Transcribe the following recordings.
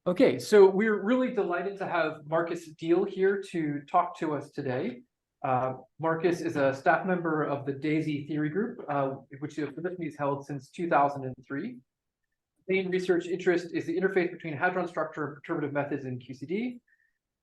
Okay, so we're really delighted to have Markus Diehl here to talk to us today. Markus is a staff member of the DESY theory group, which he's held since 2003. Main research interest is the interface between hadron structure and perturbative methods in QCD.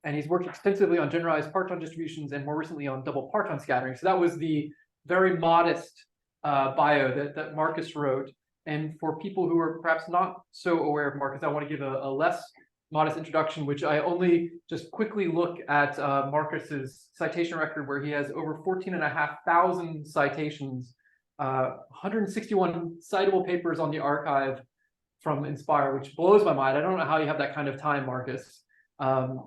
And he's worked extensively on generalized parton distributions and more recently on double parton scattering. So that was the very modest bio that Markus wrote. And for people who are perhaps not so aware of Markus, I want to give a less modest introduction, which I only just quickly look at Markus's citation record, where he has over 14,500 citations, 161 citable papers on the archive from Inspire, which blows my mind. I don't know how you have that kind of time, Markus,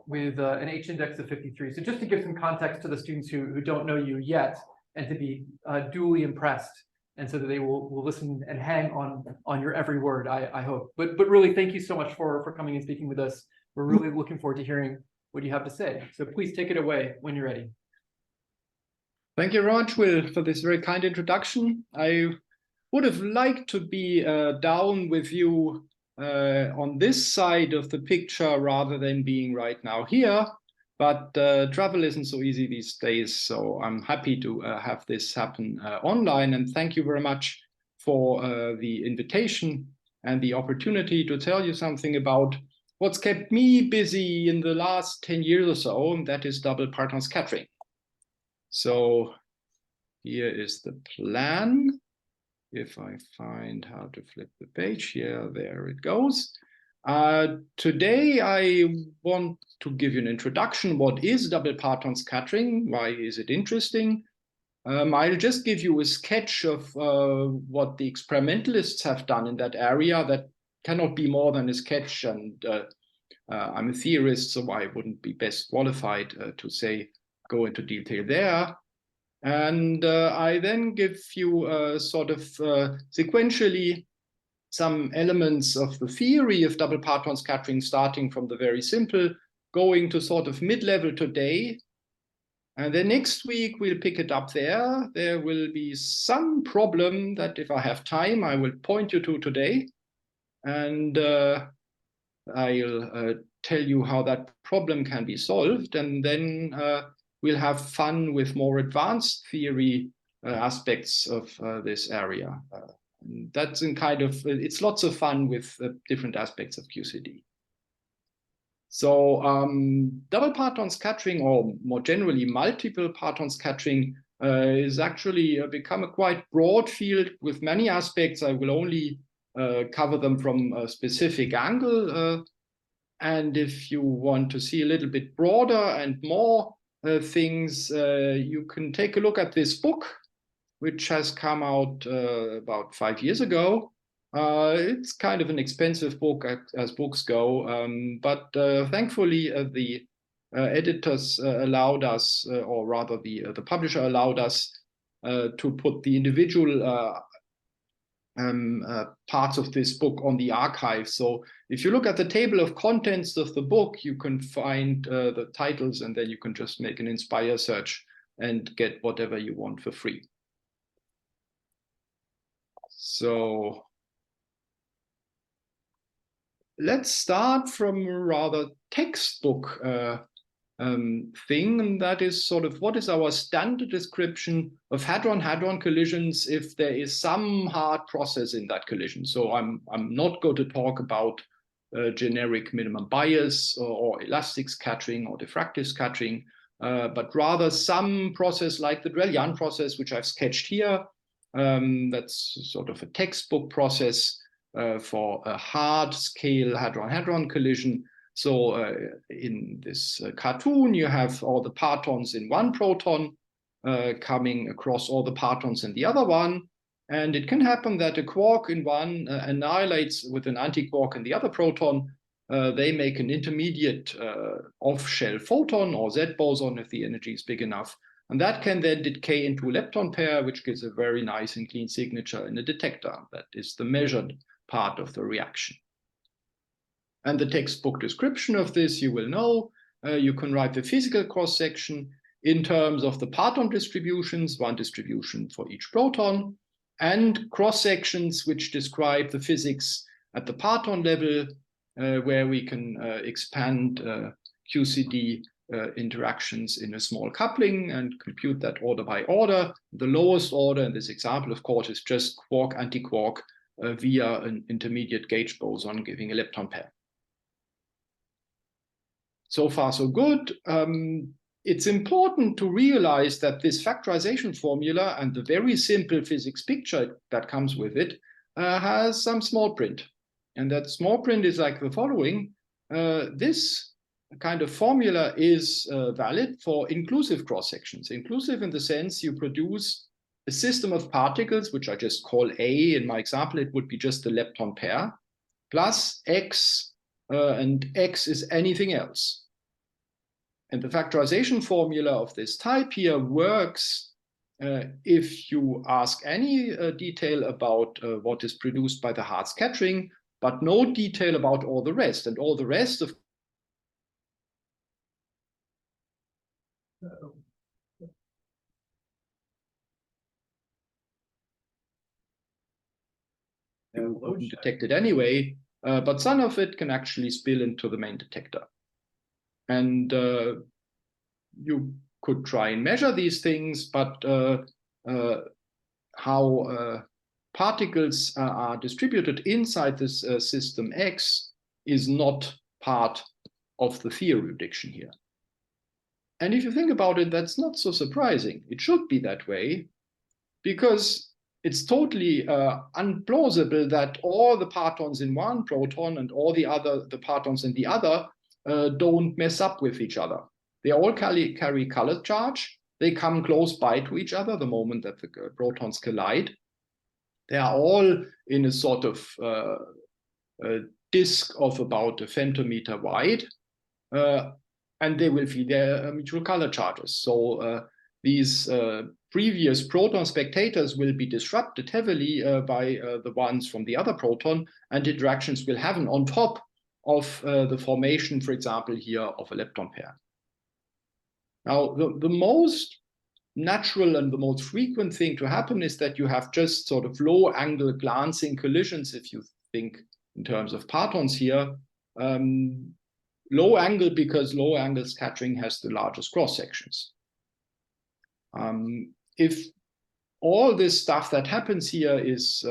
with an H index of 53. So just to give some context to the students who don't know you yet, and to be duly impressed, and so that they will listen and hang on your every word, I hope. But really, thank you so much for coming and speaking with us. We're really looking forward to hearing what you have to say. So please take it away when you're ready. Thank you very much, Will, for this very kind introduction. I would have liked to be down with you on this side of the picture rather than being right now here. But travel isn't so easy these days, so I'm happy to have this happen online. And thank you very much for the invitation and the opportunity to tell you something about what's kept me busy in the last 10 years or so, and that is double parton scattering. So here is the plan. If I find how to flip the page here, there it goes. Today, I want to give you an introduction. What is double parton scattering? Why is it interesting? I'll just give you a sketch of what the experimentalists have done in that area. That cannot be more than a sketch, and I'm a theorist, so I wouldn't be best qualified to go into detail there. And I then give you sort of sequentially some elements of the theory of double parton scattering, starting from the very simple, going to sort of mid-level today. And then next week, we'll pick it up there. There will be some problem that, if I have time, I will point you to today. And I'll tell you how that problem can be solved. And then we'll have fun with more advanced theory aspects of this area. That's in kind of, it's lots of fun with different aspects of QCD. So double parton scattering, or more generally multiple parton scattering, is actually become a quite broad field with many aspects. I will only cover them from a specific angle. And if you want to see a little bit broader and more things, you can take a look at this book, which has come out about 5 years ago. It's kind of an expensive book as books go, but thankfully the editors allowed us, or rather the publisher allowed us to put the individual parts of this book on the archive. So if you look at the table of contents of the book, you can find the titles, and then you can just make an Inspire search and get whatever you want for free. So let's start from a rather textbook thing, and that is sort of what is our standard description of hadron-hadron collisions if there is some hard process in that collision. So I'm not going to talk about generic minimum bias or elastic scattering or diffractive scattering, but rather some process like the Drell-Yan process, which I've sketched here. That's sort of a textbook process for a hard-scale hadron-hadron collision. So in this cartoon, you have all the partons in one proton coming across all the partons in the other one. And it can happen that a quark in one annihilates with an antiquark in the other proton. They make an intermediate off-shell photon, or Z boson if the energy is big enough. And that can then decay into a lepton pair, which gives a very nice and clean signature in a detector. That is the measured part of the reaction. And the textbook description of this, you will know. You can write the physical cross-section in terms of the parton distributions, one distribution for each proton, and cross-sections which describe the physics at the parton level where we can expand QCD interactions in a small coupling and compute that order by order. The lowest order in this example, of course, is just quark-antiquark via an intermediate gauge boson giving a lepton pair. So far, so good. It's important to realize that this factorization formula and the very simple physics picture that comes with it has some small print. And that small print is like the following. This kind of formula is valid for inclusive cross-sections. Inclusive in the sense you produce a system of particles, which I just call A. In my example, it would be just the lepton pair, plus X, and X is anything else. And the factorization formula of this type here works if you ask any detail about what is produced by the hard scattering, but no detail about all the rest. And all the rest of wouldn't detect it anyway, but some of it can actually spill into the main detector. And you could try and measure these things, but how particles are distributed inside this system X is not part of the theory prediction here. And if you think about it, that's not so surprising. It should be that way, because it's totally unplausible that all the partons in one proton and all the partons in the other don't mess up with each other. They all carry colored charge. They come close by to each other the moment that the protons collide. They are all in a sort of disk of about a femtometer wide, and they will feed their mutual color charges. So these previous proton spectators will be disrupted heavily by the ones from the other proton, and interactions will happen on top of the formation, for example, here of a lepton pair. Now, the most natural and the most frequent thing to happen is that you have just sort of low angle glancing collisions, if you think in terms of partons here. Low angle because low angle scattering has the largest cross sections. If all this stuff that happens here is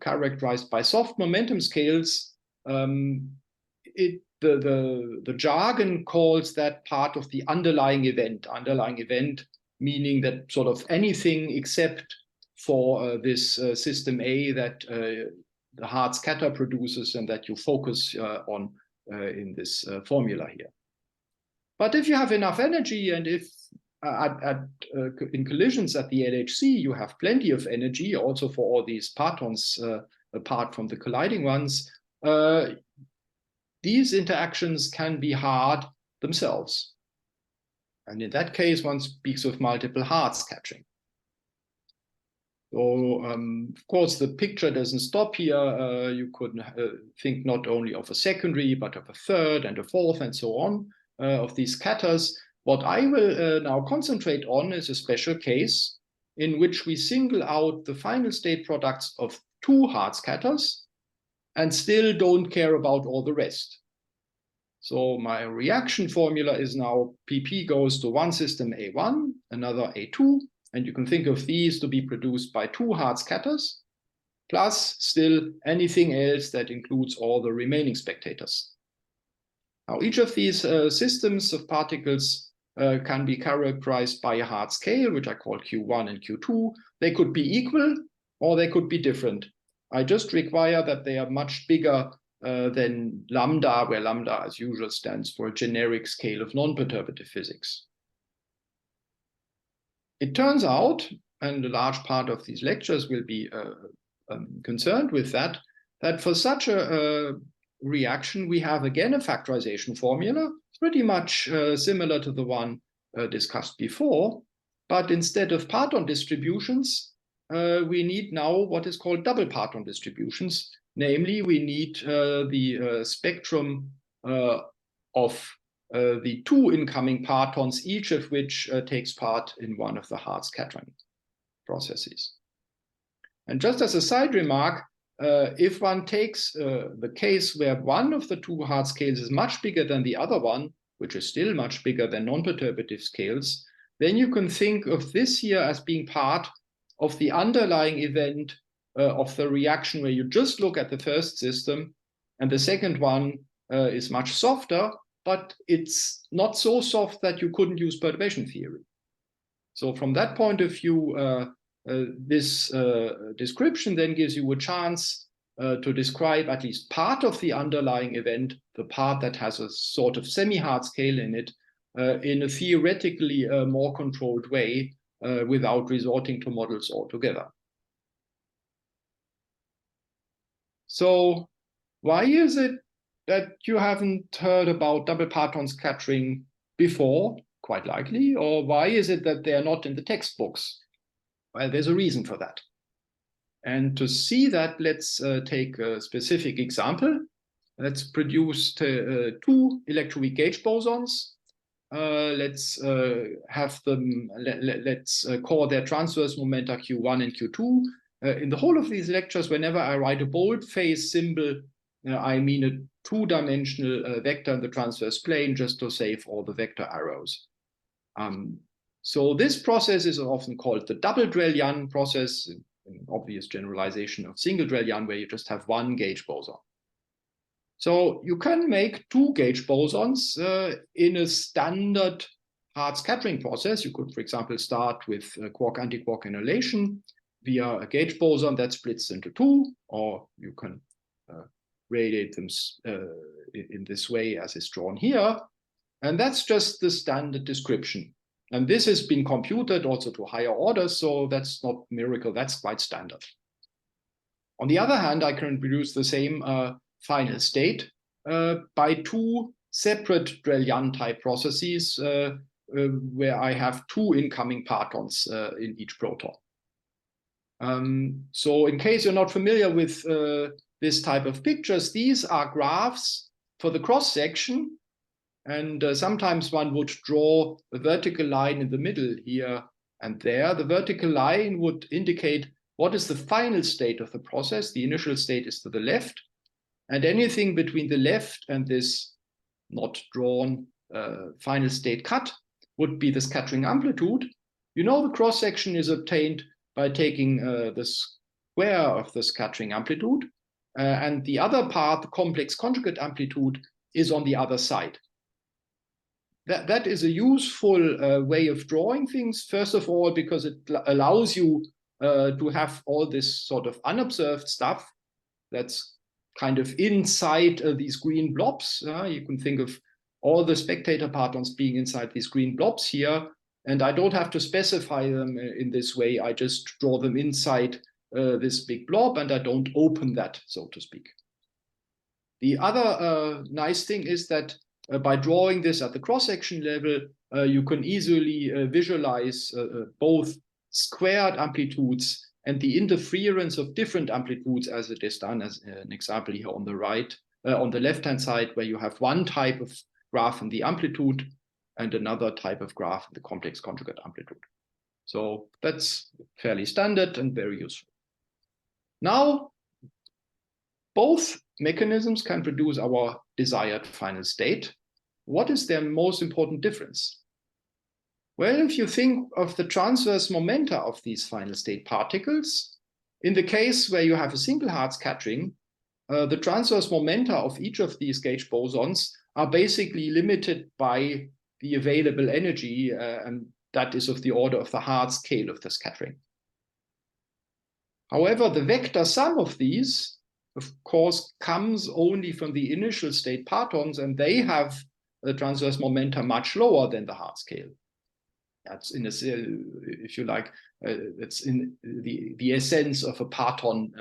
characterized by soft momentum scales, the jargon calls that part of the underlying event. Underlying event meaning that sort of anything except for this system A that the hard scatter produces and that you focus on in this formula here. But if you have enough energy, and if in collisions at the LHC you have plenty of energy also for all these partons apart from the colliding ones, these interactions can be hard themselves. And in that case, one speaks of multiple hard scattering. So, of course, the picture doesn't stop here. You could think not only of a secondary, but of a third and a fourth and so on of these scatters. What I will now concentrate on is a special case in which we single out the final state products of two hard scatters and still don't care about all the rest. So my reaction formula is now PP goes to one system A1, another A2, and you can think of these to be produced by two hard scatters, plus still anything else that includes all the remaining spectators. Now each of these systems of particles can be characterized by a hard scale, which I call Q1 and Q2. They could be equal or they could be different. I just require that they are much bigger than lambda, where lambda as usual stands for a generic scale of non-perturbative physics. It turns out, and a large part of these lectures will be concerned with that for such a reaction, we have again a factorization formula, pretty much similar to the one discussed before, but instead of parton distributions, we need now what is called double parton distributions. Namely, we need the spectrum of the two incoming partons, each of which takes part in one of the hard scattering processes. And just as a side remark, if one takes the case where one of the two hard scales is much bigger than the other one, which is still much bigger than non-perturbative scales, then you can think of this here as being part of the underlying event of the reaction where you just look at the first system, and the second one is much softer, but it's not so soft that you couldn't use perturbation theory. So from that point of view, this description then gives you a chance to describe at least part of the underlying event, the part that has a sort of semi-hard scale in it, in a theoretically more controlled way without resorting to models altogether. So why is it that you haven't heard about double parton scattering before? Quite likely. Or why is it that they are not in the textbooks? Well, there's a reason for that. And to see that, let's take a specific example. Let's produce two electroweak gauge bosons. Let's have them, let's call their transverse momenta Q1 and Q2. In the whole of these lectures, whenever I write a boldface symbol, I mean a two-dimensional vector in the transverse plane, just to save all the vector arrows. So this process is often called the double Drell-Yan process, an obvious generalization of single Drell-Yan, where you just have one gauge boson. So you can make two gauge bosons in a standard hard scattering process. You could, for example, start with quark-antiquark annihilation via a gauge boson that splits into two, or you can radiate them in this way as is drawn here. And that's just the standard description. And this has been computed also to higher orders, so that's not a miracle, that's quite standard. On the other hand, I can produce the same final state by two separate Drell-Yan type processes where I have two incoming partons in each proton. So in case you're not familiar with this type of pictures, these are graphs for the cross section. And sometimes one would draw a vertical line in the middle here and there. The vertical line would indicate what is the final state of the process. The initial state is to the left. And anything between the left and this not drawn final state cut would be the scattering amplitude. You know the cross section is obtained by taking the square of the scattering amplitude. And the other part, the complex conjugate amplitude, is on the other side. That is a useful way of drawing things, first of all, because it allows you to have all this sort of unobserved stuff that's kind of inside these green blobs. You can think of all the spectator partons being inside these green blobs here, and I don't have to specify them in this way. I just draw them inside this big blob, and I don't open that, so to speak. The other nice thing is that by drawing this at the cross-section level, you can easily visualize both squared amplitudes and the interference of different amplitudes, as it is done as an example here on the right, on the left-hand side, where you have one type of graph in the amplitude and another type of graph in the complex conjugate amplitude. So that's fairly standard and very useful. Now, both mechanisms can produce our desired final state. What is their most important difference? Well, if you think of the transverse momenta of these final state particles, in the case where you have a single hard scattering, the transverse momenta of each of these gauge bosons are basically limited by the available energy, and that is of the order of the hard scale of the scattering. However, the vector sum of these, of course, comes only from the initial state partons, and they have the transverse momenta much lower than the hard scale. That's in a, if you like, that's in the essence of a parton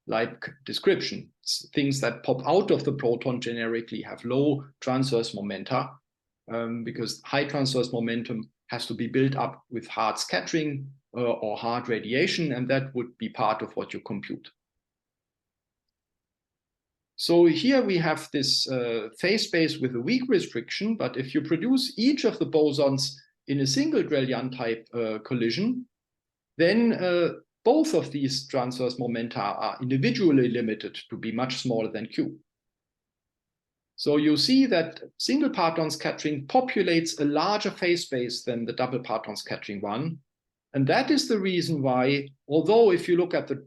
like description. Things that pop out of the proton generically have low transverse momenta because high transverse momentum has to be built up with hard scattering or hard radiation, and that would be part of what you compute. So here we have this phase space with a weak restriction, but if you produce each of the bosons in a single Drell-Yan type collision, then both of these transverse momenta are individually limited to be much smaller than Q. So you see that single parton scattering populates a larger phase space than the double parton scattering one. And that is the reason why, although if you look at the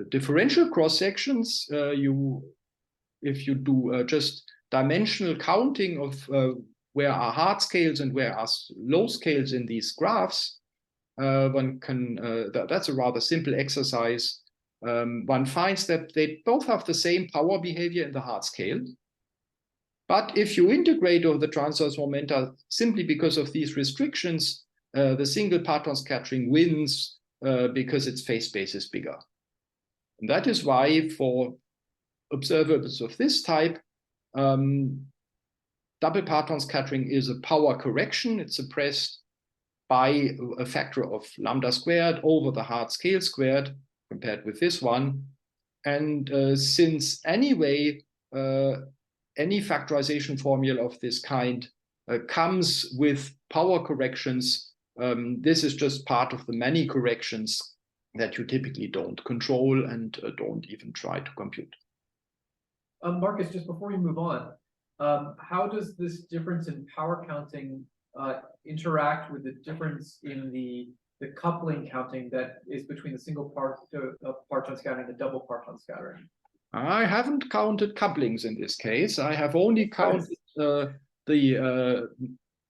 differential cross sections, if you do just dimensional counting of where are hard scales and where are low scales in these graphs, one can, that's a rather simple exercise. One finds that they both have the same power behavior in the hard scale. But if you integrate over the transverse momenta simply because of these restrictions, the single parton scattering wins because its phase space is bigger. And that is why for observables of this type, double parton scattering is a power correction. It's suppressed by a factor of lambda squared over the hard scale squared compared with this one. And since anyway, any factorization formula of this kind comes with power corrections, this is just part of the many corrections that you typically don't control and don't even try to compute. Markus, just before we move on, how does this difference in power counting interact with the difference in the coupling counting that is between the single parton scattering and the double parton scattering? I haven't counted couplings in this case. I have only counted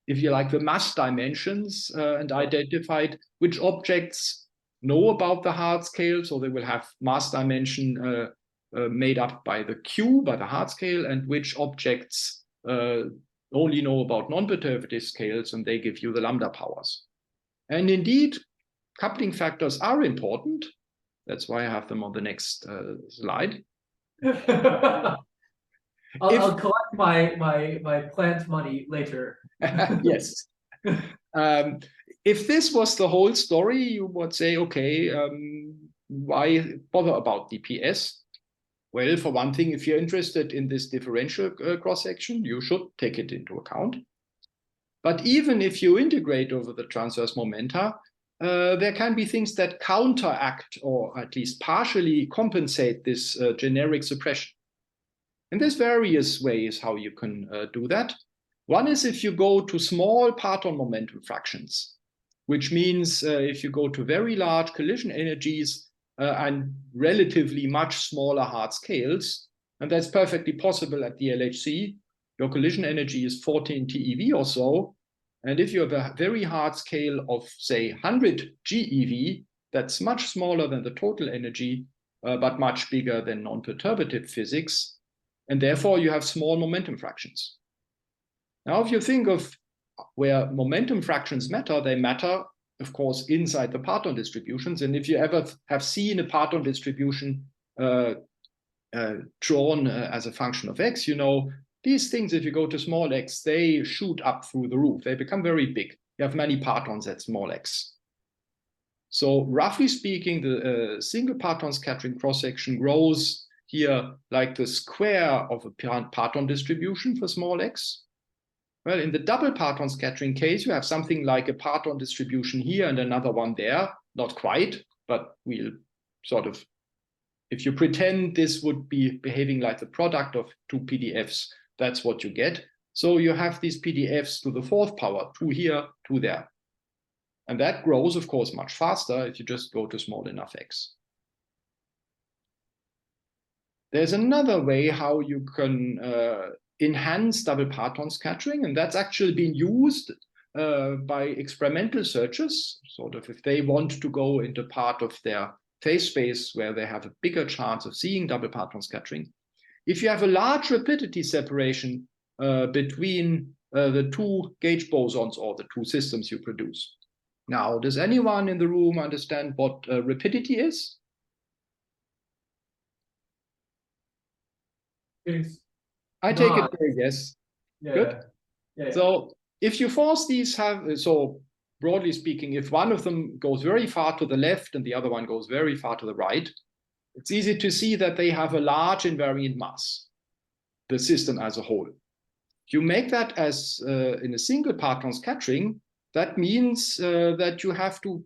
if you like, the mass dimensions and identified which objects know about the hard scale. So they will have mass dimension made up by the Q, by the hard scale, and which objects only know about non-perturbative scales, and they give you the lambda powers. And indeed, coupling factors are important. That's why I have them on the next slide. I'll collect my plant money later. Yes. If this was the whole story, you would say, okay, why bother about DPS? Well, for one thing, if you're interested in this differential cross-section, you should take it into account. But even if you integrate over the transverse momenta, there can be things that counteract or at least partially compensate this generic suppression. And there's various ways how you can do that. One is if you go to small parton momentum fractions, which means if you go to very large collision energies and relatively much smaller hard scales, and that's perfectly possible at the LHC. Your collision energy is 14 TeV or so. And if you have a very hard scale of, say, 100 GeV, that's much smaller than the total energy, but much bigger than non-perturbative physics. And therefore, you have small momentum fractions. Now, if you think of where momentum fractions matter, they matter, of course, inside the parton distributions. And if you ever have seen a parton distribution drawn as a function of x, you know, these things, if you go to small x, they shoot up through the roof. They become very big. You have many partons at small x. So roughly speaking, the single parton scattering cross-section grows here like the square of a parton distribution for small x. Well, in the double parton scattering case, you have something like a parton distribution here and another one there. Not quite, but we'll sort of, if you pretend this would be behaving like the product of two PDFs, that's what you get. So you have these PDFs to the fourth power, 2 here, 2 there. And that grows, of course, much faster if you just go to small enough x. There's another way how you can enhance double parton scattering, and that's actually been used by experimental searchers, sort of if they want to go into part of their phase space where they have a bigger chance of seeing double parton scattering. If you have a large rapidity separation between the two gauge bosons or the two systems you produce. Now, does anyone in the room understand what rapidity is? I take it yes. Yeah, good. Yeah. So if you force these so broadly speaking, if one of them goes very far to the left and the other one goes very far to the right, it's easy to see that they have a large invariant mass, the system as a whole. If you make that as in a single parton scattering, that means that you have to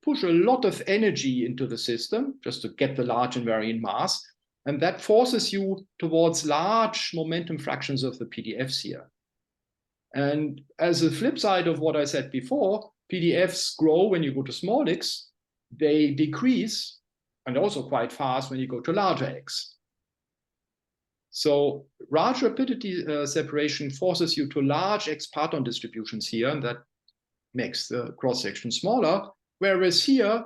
push a lot of energy into the system just to get the large invariant mass. And that forces you towards large momentum fractions of the PDFs here. And as a flip side of what I said before, PDFs grow when you go to small x, they decrease, and also quite fast when you go to larger x. So large rapidity separation forces you to large x parton distributions here, and that makes the cross-section smaller. Whereas here,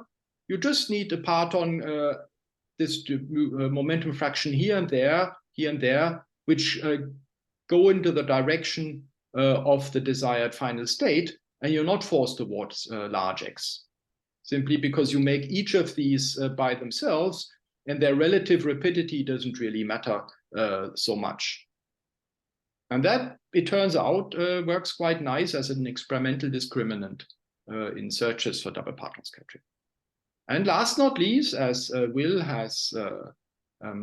you just need a parton momentum fraction here and there, which go into the direction of the desired final state, and you're not forced towards large x, simply because you make each of these by themselves, and their relative rapidity doesn't really matter so much. And that, it turns out, works quite nice as an experimental discriminant in searches for double parton scattering. And last not least, as Will has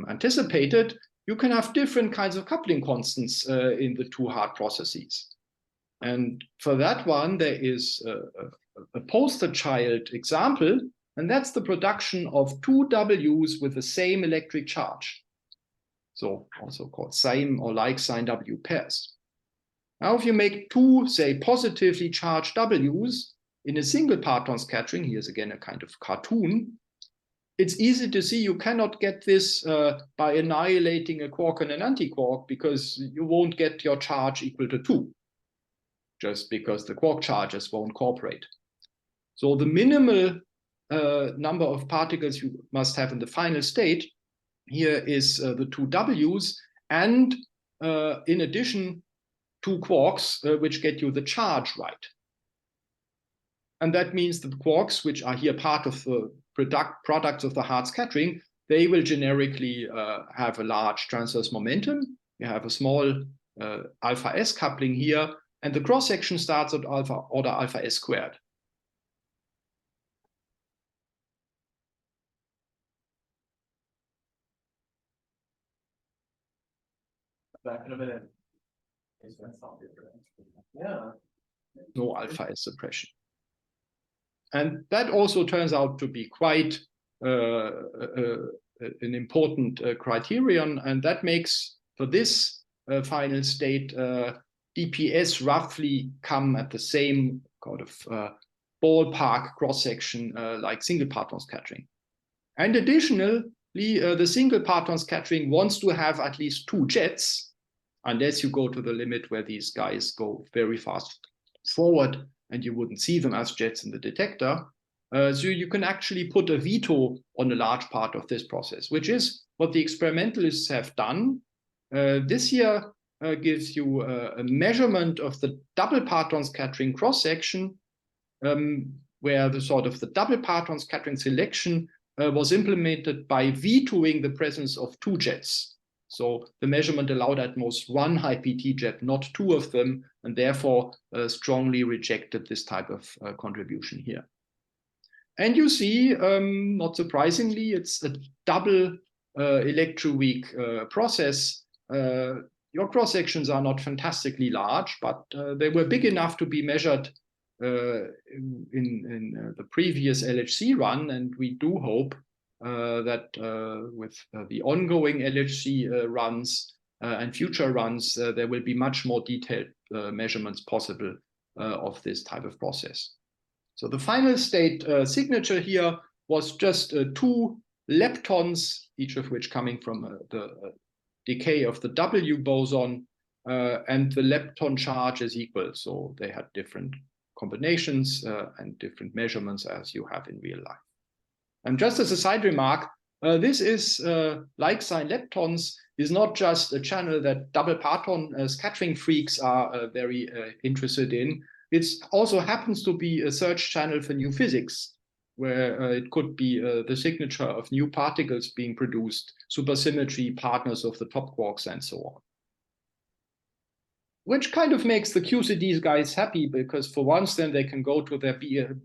anticipated, you can have different kinds of coupling constants in the two hard processes. And for that one, there is a poster child example, and that's the production of two W's with the same electric charge. So also called same or like sign W pairs. Now, if you make two, say, positively charged W's in a single parton scattering, here's again a kind of cartoon, it's easy to see you cannot get this by annihilating a quark and an antiquark, because you won't get your charge equal to 2, just because the quark charges won't cooperate. So the minimal number of particles you must have in the final state here is the two W's, and in addition, two quarks, which get you the charge right. And that means the quarks, which are here part of the products of the hard scattering, they will generically have a large transverse momentum. You have a small alpha s coupling here, and the cross-section starts at order alpha s squared. Back in a minute. Yeah. No alpha s suppression. And that also turns out to be quite an important criterion, and that makes, for this final state, DPS roughly come at the same kind of ballpark cross-section like single parton scattering. And additionally, the single parton scattering wants to have at least two jets, unless you go to the limit where these guys go very fast forward and you wouldn't see them as jets in the detector. So you can actually put a veto on a large part of this process, which is what the experimentalists have done. This here gives you a measurement of the double parton scattering cross-section, where the sort of the double parton scattering selection was implemented by vetoing the presence of two jets. So the measurement allowed at most one high PT jet, not two of them, and therefore strongly rejected this type of contribution here. And you see, not surprisingly, it's a double electroweak process. Your cross-sections are not fantastically large, but they were big enough to be measured in the previous LHC run, and we do hope that with the ongoing LHC runs and future runs, there will be much more detailed measurements possible of this type of process. So the final state signature here was just two leptons, each of which coming from the decay of the W boson, and the lepton charge is equal. So they had different combinations and different measurements as you have in real life. And just as a side remark, this is like sign leptons is not just a channel that double parton scattering freaks are very interested in. It also happens to be a search channel for new physics, where it could be the signature of new particles being produced, supersymmetry, partners of the top quarks, and so on. Which kind of makes the QCD guys happy, because for once then they can go to their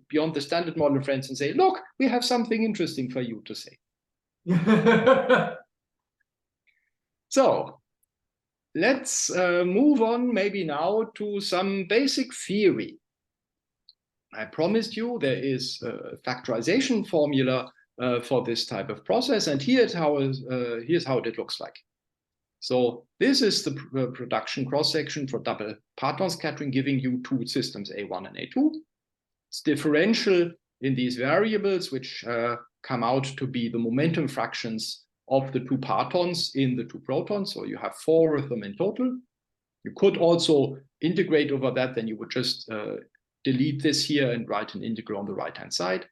beyond the standard model friends and say, look, we have something interesting for you to say. So let's move on maybe now to some basic theory. I promised you there is a factorization formula for this type of process, and here's how it looks like. So this is the production cross-section for double Parton scattering, giving you two systems, A1 and A2. It's differential in these variables, which come out to be the momentum fractions of the two partons in the two protons. So you have 4 of them in total. You could also integrate over that, then you would just delete this here and write an integral on the right-hand side.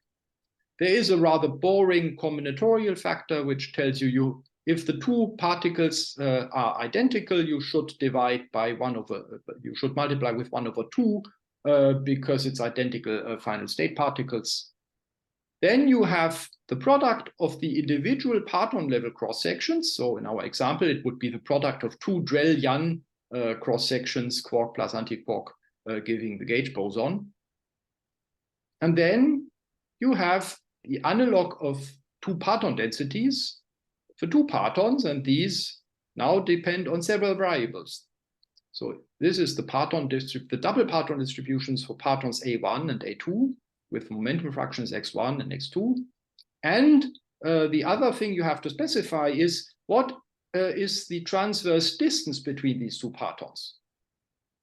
There is a rather boring combinatorial factor, which tells you if the two particles are identical, you should divide by you should multiply with 1/2 because it's identical final state particles. Then you have the product of the individual Parton level cross sections. So in our example, it would be the product of 2 Drell-Yan cross sections, quark plus antiquark, giving the gauge boson. And then you have the analog of 2 Parton densities for 2 partons, and these now depend on several variables. So this is the double Parton distributions for partons A1 and A2 with momentum fractions x1 and x2. And the other thing you have to specify is what is the transverse distance between these two partons.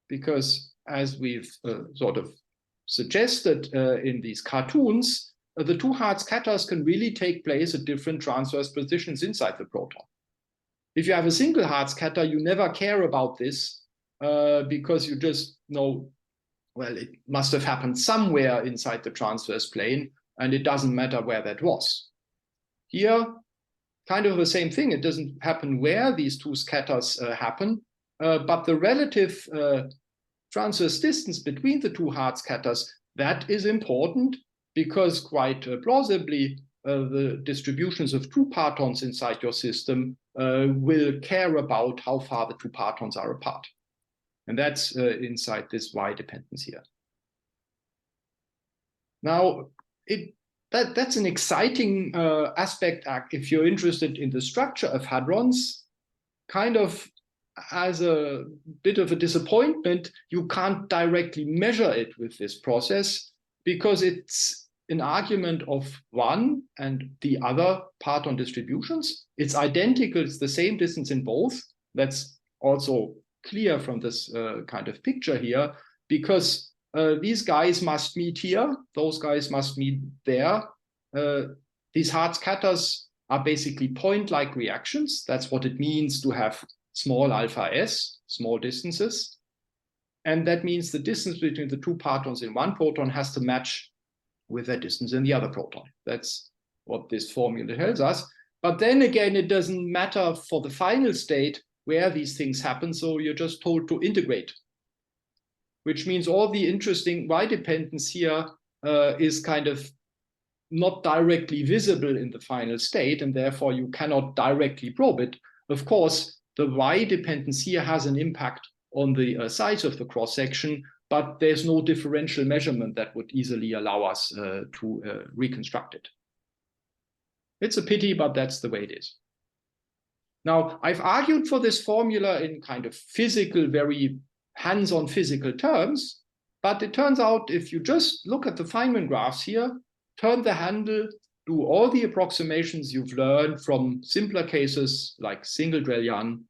Because as we've sort of suggested in these cartoons, the two hard scatters can really take place at different transverse positions inside the proton. If you have a single hard scatter, you never care about this because you just know, well, it must have happened somewhere inside the transverse plane, and it doesn't matter where that was. Here, kind of the same thing. It doesn't happen where these two scatters happen, but the relative transverse distance between the two hard scatters, that is important, because quite plausibly, the distributions of 2 partons inside your system will care about how far the 2 partons are apart. And that's inside this Y dependence here. Now, that's an exciting aspect if you're interested in the structure of hadrons. Kind of as a bit of a disappointment, you can't directly measure it with this process because it's an argument of one and the other Parton distributions. It's identical, it's the same distance in both. That's also clear from this kind of picture here, because these guys must meet here, those guys must meet there. These hard scatters are basically point-like reactions. That's what it means to have small alpha s, small distances. And that means the distance between the 2 partons in one proton has to match with that distance in the other proton. That's what this formula tells us. But then again, it doesn't matter for the final state where these things happen. So you're just told to integrate, which means all the interesting Y dependence here is kind of not directly visible in the final state, and therefore you cannot directly probe it. Of course, the Y dependence here has an impact on the size of the cross section, but there's no differential measurement that would easily allow us to reconstruct it. It's a pity, but that's the way it is. Now, I've argued for this formula in kind of physical, very hands-on physical terms, but it turns out if you just look at the Feynman graphs here, turn the handle, do all the approximations you've learned from simpler cases like single Drell-Yan,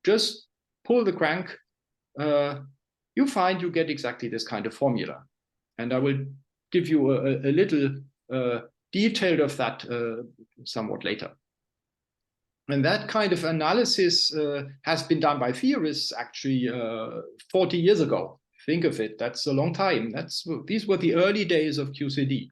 just pull the crank, you find you get exactly this kind of formula. And I will give you a little detail of that somewhat later. And that kind of analysis has been done by theorists actually 40 years ago. Think of it, that's a long time. These were the early days of QCD.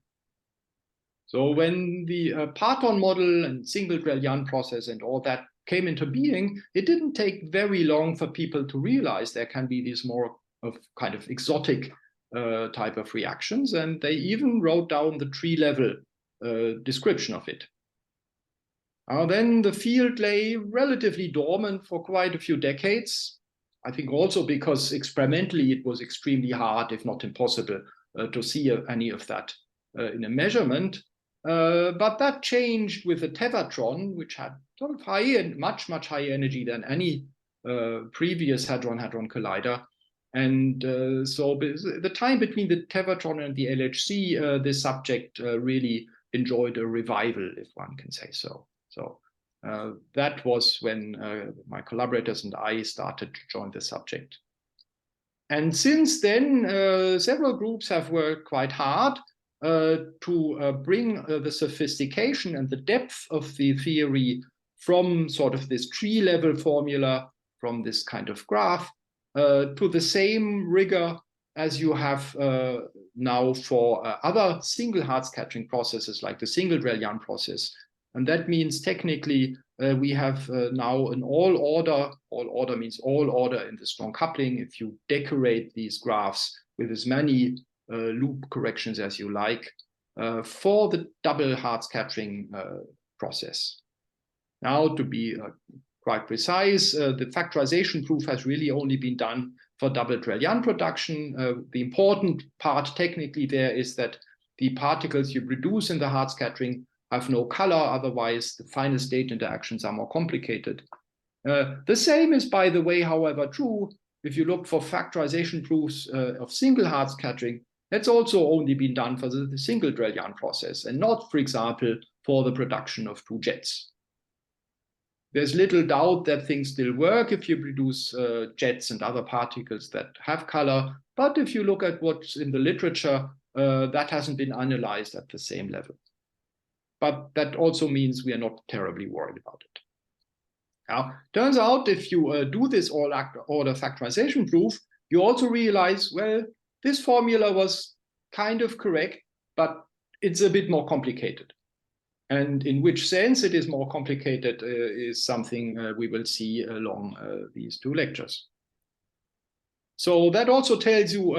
So when the Parton model and single Drell-Yan process and all that came into being, it didn't take very long for people to realize there can be these more of kind of exotic type of reactions. And they even wrote down the tree-level description of it. Then the field lay relatively dormant for quite a few decades. I think also because experimentally it was extremely hard, if not impossible, to see any of that in a measurement. But that changed with the tevatron, which had sort of high and much higher energy than any previous hadron-hadron collider. And so the time between the tevatron and the LHC, this subject really enjoyed a revival, if one can say so. So that was when my collaborators and I started to join the subject. And since then, several groups have worked quite hard to bring the sophistication and the depth of the theory from sort of this tree-level formula, from this kind of graph, to the same rigor as you have now for other single hard-scattering processes like the single Drell-Yan process. And that means technically we have now an all order means all order in the strong coupling. If you decorate these graphs with as many loop corrections as you like for the double hard-scattering process. Now, to be quite precise, the factorization proof has really only been done for double Drell-Yan production. The important part technically there is that the particles you produce in the hard scattering have no color, otherwise the final state interactions are more complicated. The same is, by the way, however, true if you look for factorization proofs of single hard scattering. That's also only been done for the single Drell-Yan process and not, for example, for the production of two jets. There's little doubt that things still work if you produce jets and other particles that have color. But if you look at what's in the literature, that hasn't been analyzed at the same level. But that also means we are not terribly worried about it. Now, turns out if you do this all-order factorization proof, you also realize, well, this formula was kind of correct, but it's a bit more complicated. And in which sense it is more complicated is something we will see along these two lectures. So that also tells you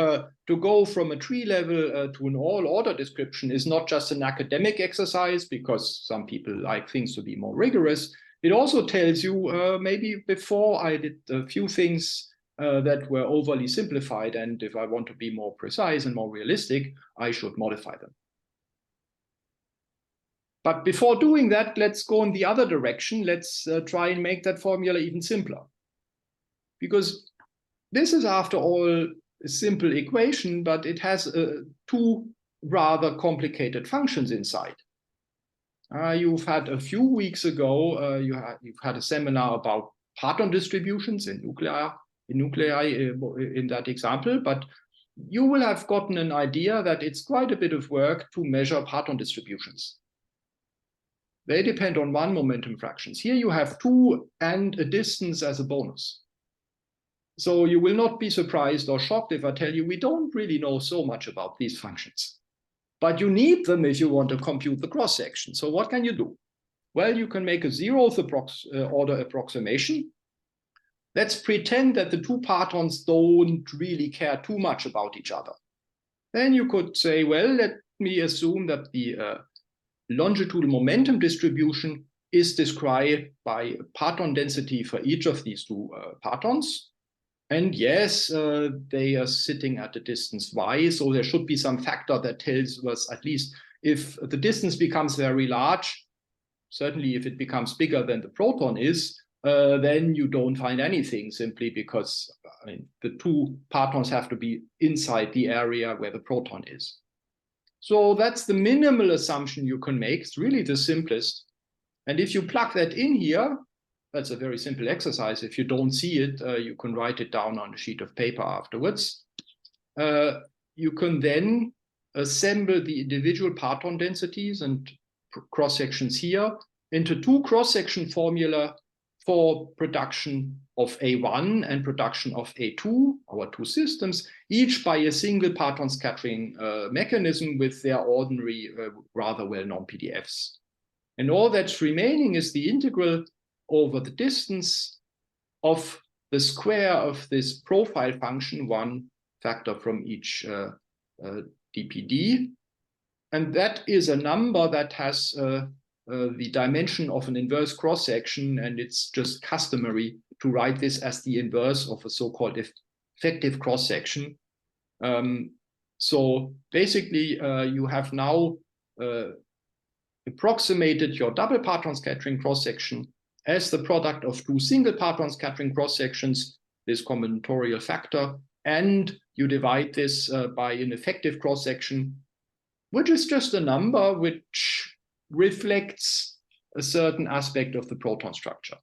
to go from a tree level to an all-order description is not just an academic exercise, because some people like things to be more rigorous. It also tells you maybe before I did a few things that were overly simplified, and if I want to be more precise and more realistic, I should modify them. But before doing that, let's go in the other direction. Let's try and make that formula even simpler. Because this is, after all, a simple equation, but it has two rather complicated functions inside. You've had a few weeks ago, you've had a seminar about Parton distributions in nuclei in that example, but you will have gotten an idea that it's quite a bit of work to measure Parton distributions. They depend on one momentum fractions. Here you have two and a distance as a bonus. So you will not be surprised or shocked if I tell you we don't really know so much about these functions. But you need them if you want to compute the cross-section. So what can you do? Well, you can make a zeroth order approximation. Let's pretend that the two partons don't really care too much about each other. Then you could say, well, let me assume that the longitudinal momentum distribution is described by parton density for each of these two partons. And yes, they are sitting at a distance y, so there should be some factor that tells us at least if the distance becomes very large, certainly if it becomes bigger than the proton is, then you don't find anything, simply because the two partons have to be inside the area where the proton is. So that's the minimal assumption you can make. It's really the simplest. And if you plug that in here, that's a very simple exercise. If you don't see it, you can write it down on a sheet of paper afterwards. You can then assemble the individual parton densities and cross-sections here into two cross-section formula for production of A1 and production of A2, our two systems, each by a single parton scattering mechanism with their ordinary, rather well-known PDFs. And all that's remaining is the integral over the distance of the square of this profile function, one factor from each DPD. And that is a number that has the dimension of an inverse cross-section, and it's just customary to write this as the inverse of a so-called effective cross-section. So basically, you have now approximated your double parton scattering cross-section as the product of two single parton scattering cross-sections, this combinatorial factor, and you divide this by an effective cross-section, which is just a number which reflects a certain aspect of the proton structure.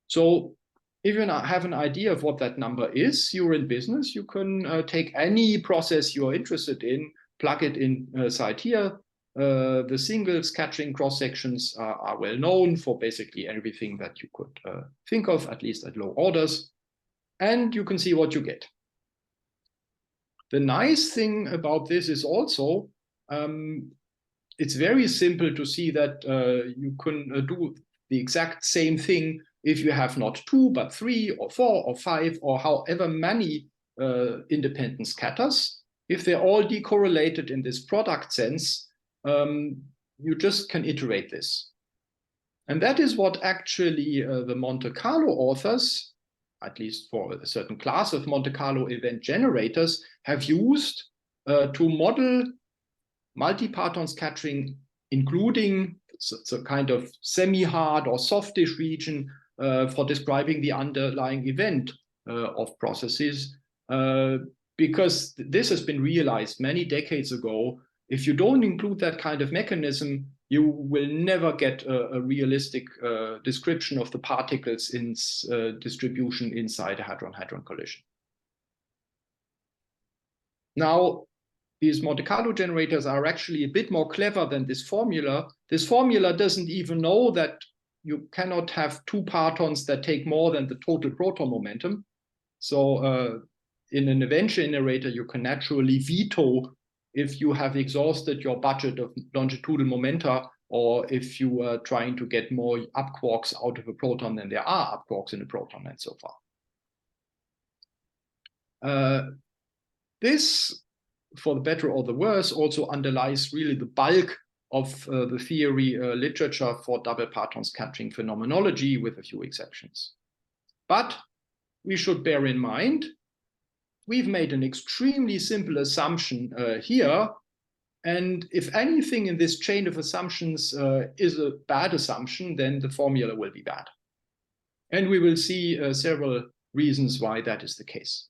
So if you have an idea of what that number is, you're in business, you can take any process you're interested in, plug it inside here. The single scattering cross-sections are well known for basically everything that you could think of, at least at low orders. And you can see what you get. The nice thing about this is also, it's very simple to see that you can do the exact same thing if you have not 2, but 3 or 4 or 5 or however many independent scatters. If they're all decorrelated in this product sense, you just can iterate this. And that is what actually the Monte Carlo authors, at least for a certain class of Monte Carlo event generators, have used to model multi-parton scattering, including the kind of semi-hard or softish region for describing the underlying event of processes, because this has been realized many decades ago. If you don't include that kind of mechanism, you will never get a realistic description of the particles in distribution inside a hadron-hadron collision. Now, these Monte Carlo generators are actually a bit more clever than this formula. This formula doesn't even know that you cannot have 2 partons that take more than the total proton momentum. So in an event generator, you can naturally veto if you have exhausted your budget of longitudinal momenta, or if you are trying to get more up quarks out of a proton than there are up quarks in a proton, and so far. This, for the better or the worse, also underlies really the bulk of the theory literature for double parton scattering phenomenology, with a few exceptions. But we should bear in mind, we've made an extremely simple assumption here. And if anything in this chain of assumptions is a bad assumption, then the formula will be bad. And we will see several reasons why that is the case.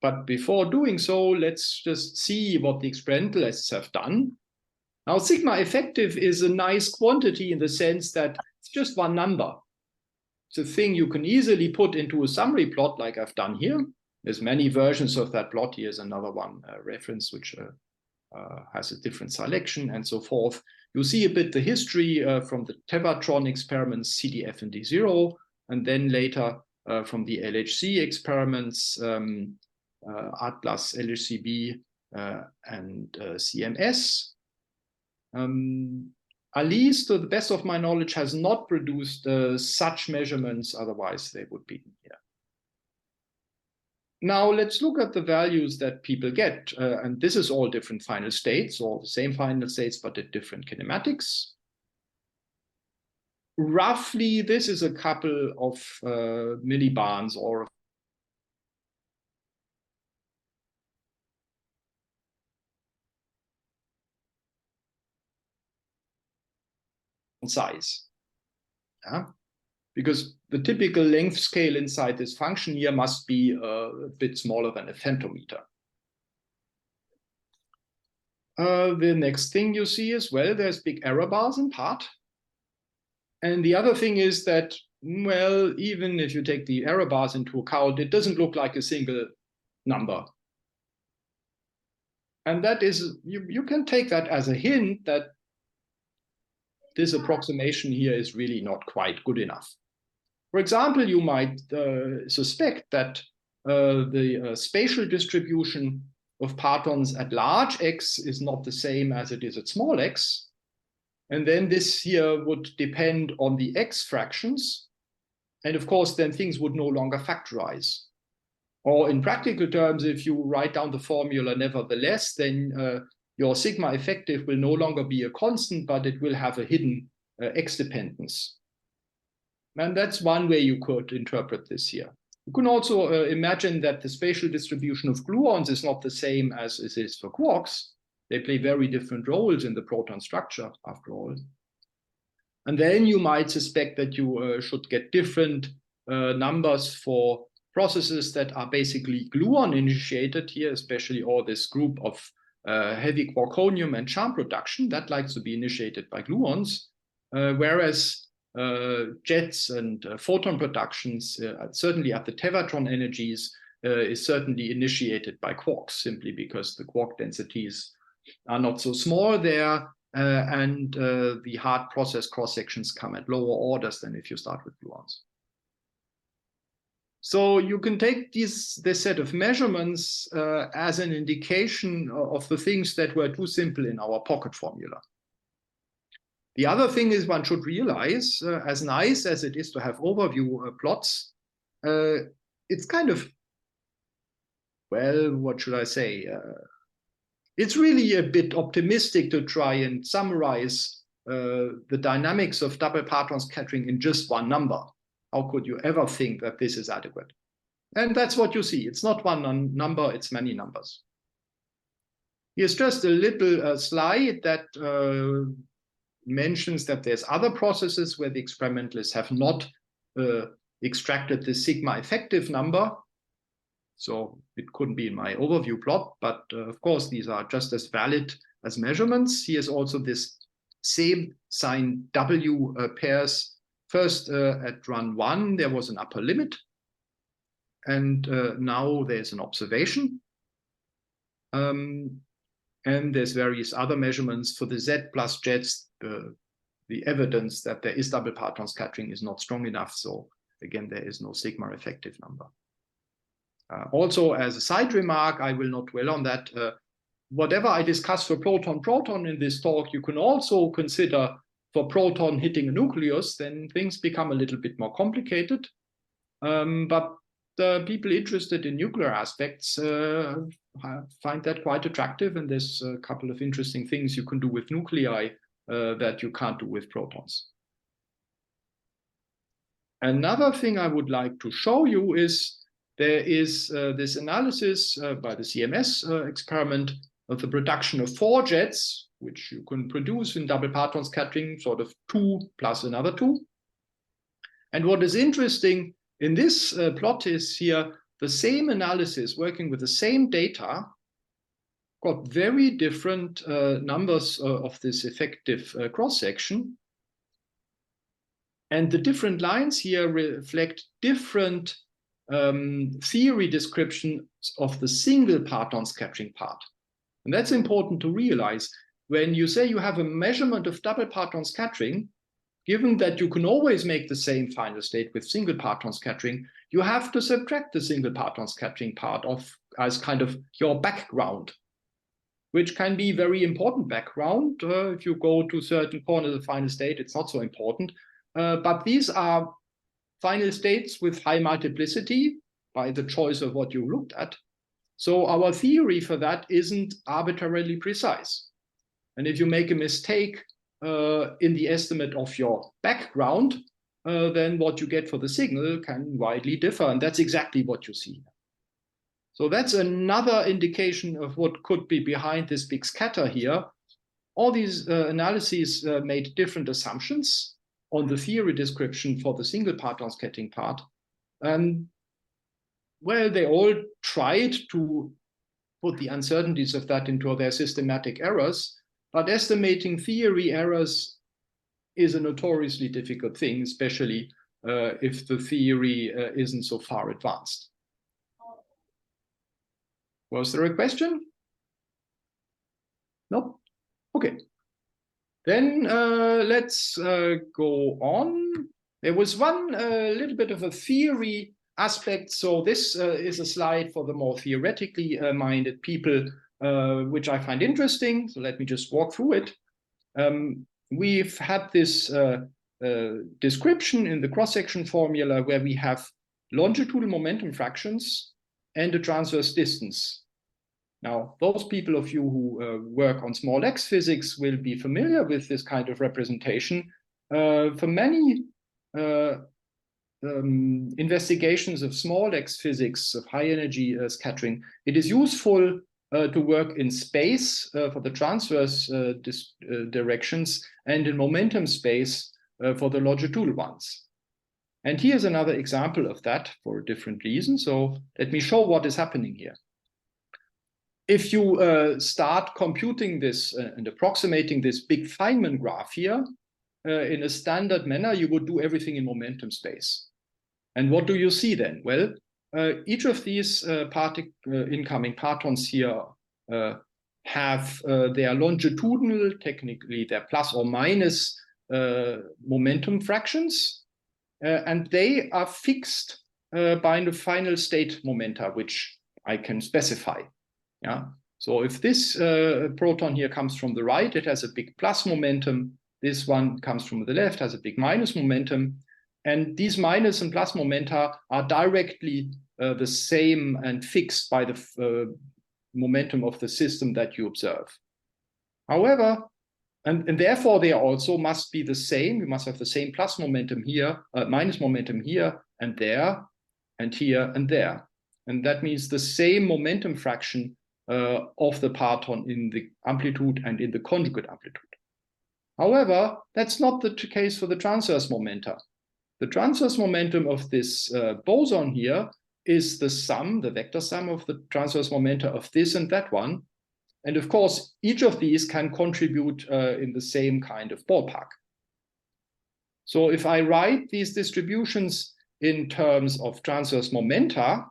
But before doing so, let's just see what the experimentalists have done. Now, sigma effective is a nice quantity in the sense that it's just one number. It's a thing you can easily put into a summary plot like I've done here. There's many versions of that plot. Here's another one reference, which has a different selection and so forth. You see a bit the history from the Tevatron experiments, CDF and D0, and then later from the LHC experiments, Atlas, LHCb, and CMS. ALICE, to the best of my knowledge, has not produced such measurements, otherwise they would be here. Now let's look at the values that people get, and this is all different final states, or the same final states, but at different kinematics. Roughly, this is a couple of millibarns or size. Yeah? Because the typical length scale inside this function here must be a bit smaller than a femtometer. The next thing you see as well, there's big error bars in part. And the other thing is that, well, even if you take the error bars into account, it doesn't look like a single number. And that is, you can take that as a hint that this approximation here is really not quite good enough. For example, you might suspect that the spatial distribution of partons at large x is not the same as it is at small x. And then this here would depend on the x fractions. And of course, then things would no longer factorize. Or in practical terms, if you write down the formula nevertheless, then your sigma effective will no longer be a constant, but it will have a hidden x dependence. And that's one way you could interpret this here. You can also imagine that the spatial distribution of gluons is not the same as it is for quarks. They play very different roles in the proton structure, after all. And then you might suspect that you should get different numbers for processes that are basically gluon initiated here, especially all this group of heavy quarkonium and charm production that likes to be initiated by gluons, whereas jets and photon productions, certainly at the tevatron energies, is certainly initiated by quarks, simply because the quark densities are not so small there, and the hard process cross-sections come at lower orders than if you start with gluons. So you can take this set of measurements as an indication of the things that were too simple in our pocket formula. The other thing is one should realize, as nice as it is to have overview plots, it's kind of, well, what should I say? It's really a bit optimistic to try and summarize the dynamics of double parton scattering in just one number. How could you ever think that this is adequate? And that's what you see. It's not one number, it's many numbers. Here's just a little slide that mentions that there's other processes where the experimentalists have not extracted the sigma effective number. So it couldn't be in my overview plot, but of course, these are just as valid as measurements. Here's also this same sign W pairs. First, at run 1, there was an upper limit, and now there's an observation. And there's various other measurements for the Z plus jets. The evidence that there is double parton scattering is not strong enough. So again, there is no sigma effective number. Also, as a side remark, I will not dwell on that. Whatever I discuss for proton-proton in this talk, you can also consider for proton hitting a nucleus, then things become a little bit more complicated. But the people interested in nuclear aspects find that quite attractive, and there's a couple of interesting things you can do with nuclei that you can't do with protons. Another thing I would like to show you is there is this analysis by the CMS experiment of the production of 4 jets, which you can produce in double parton scattering, sort of 2 plus another 2. And what is interesting in this plot is here the same analysis working with the same data got very different numbers of this effective cross-section. And the different lines here reflect different theory descriptions of the single parton scattering part. And that's important to realize. When you say you have a measurement of double parton scattering, given that you can always make the same final state with single parton scattering, you have to subtract the single parton scattering part of as kind of your background, which can be very important background. If you go to certain corners of final state, it's not so important. But these are final states with high multiplicity by the choice of what you looked at. So our theory for that isn't arbitrarily precise. And if you make a mistake in the estimate of your background, then what you get for the signal can widely differ. And that's exactly what you see. So that's another indication of what could be behind this big scatter here. All these analyses made different assumptions on the theory description for the single parton scattering part. And well, they all tried to put the uncertainties of that into their systematic errors. But estimating theory errors is a notoriously difficult thing, especially if the theory isn't so far advanced. Was there a question? No? Okay. Then let's go on. There was one little bit of a theory aspect. So this is a slide for the more theoretically minded people, which I find interesting. So let me just walk through it. We've had this description in the cross-section formula where we have longitudinal momentum fractions and a transverse distance. Now, those people of you who work on small x physics will be familiar with this kind of representation. For many investigations of small x physics, of high energy scattering, it is useful to work in space for the transverse directions and in momentum space for the longitudinal ones. And here's another example of that for a different reason. So let me show what is happening here. If you start computing this and approximating this big Feynman graph here in a standard manner, you would do everything in momentum space. And what do you see then? Well, each of these incoming partons here have their longitudinal, technically their plus or minus momentum fractions, and they are fixed by the final state momenta, which I can specify. Yeah. So if this proton here comes from the right, it has a big plus momentum. This one comes from the left, has a big minus momentum. And these minus and plus momenta are directly the same and fixed by the momentum of the system that you observe. However, and therefore they also must be the same. You must have the same plus momentum here, minus momentum here and there, and here and there. And that means the same momentum fraction of the parton in the amplitude and in the conjugate amplitude. However, that's not the case for the transverse momenta. The transverse momentum of this boson here is the sum, the vector sum of the transverse momenta of this and that one. And of course, each of these can contribute in the same kind of ballpark. So if I write these distributions in terms of transverse momenta,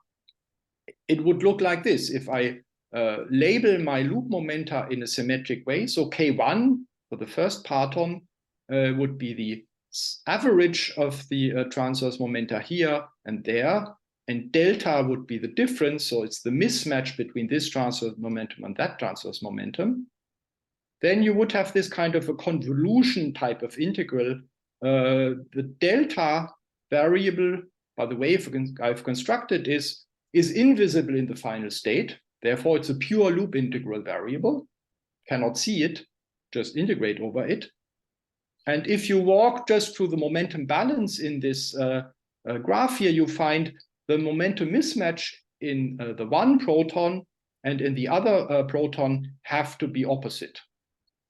it would look like this. If I label my loop momenta in a symmetric way, so K1 for the first parton would be the average of the transverse momenta here and there, and delta would be the difference, so it's the mismatch between this transverse momentum and that transverse momentum. Then you would have this kind of a convolution type of integral. The delta variable, by the way I've constructed, is invisible in the final state. Therefore, it's a pure loop integral variable. Cannot see it, just integrate over it. And if you walk just through the momentum balance in this graph here, you find the momentum mismatch in the one proton and in the other proton have to be opposite,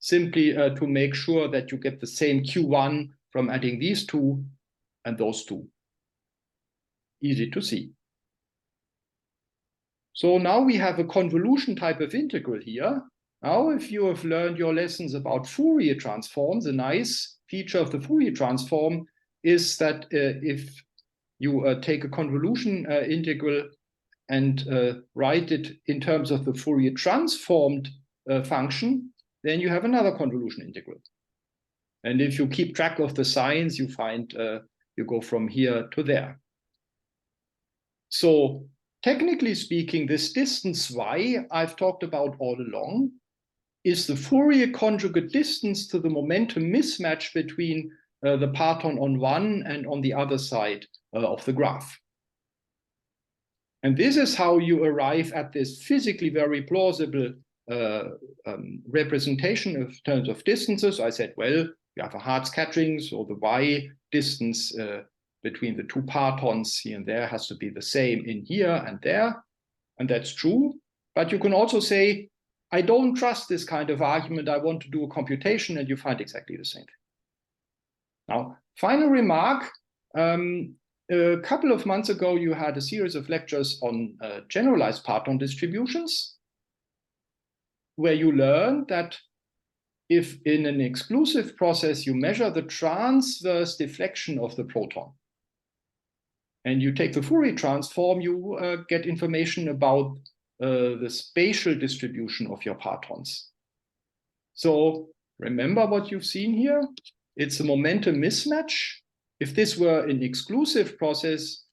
simply to make sure that you get the same Q1 from adding these two and those two. Easy to see. So now we have a convolution type of integral here. Now, if you have learned your lessons about Fourier transforms, a nice feature of the Fourier transform is that if you take a convolution integral and write it in terms of the Fourier transformed function, then you have another convolution integral. And if you keep track of the signs, you find you go from here to there. So technically speaking, this distance y I've talked about all along is the Fourier conjugate distance to the momentum mismatch between the parton on one and on the other side of the graph. And this is how you arrive at this physically very plausible representation in terms of distances. I said, well, you have a hard scattering, so the y distance between the two partons here and there has to be the same in here and there. And that's true. But you can also say, I don't trust this kind of argument. I want to do a computation, and you find exactly the same thing. Now, final remark. A couple of months ago, you had a series of lectures on generalized parton distributions, where you learned that if in an exclusive process you measure the transverse deflection of the proton, and you take the Fourier transform, you get information about the spatial distribution of your partons. So remember what you've seen here? It's a momentum mismatch. If this were an exclusive process,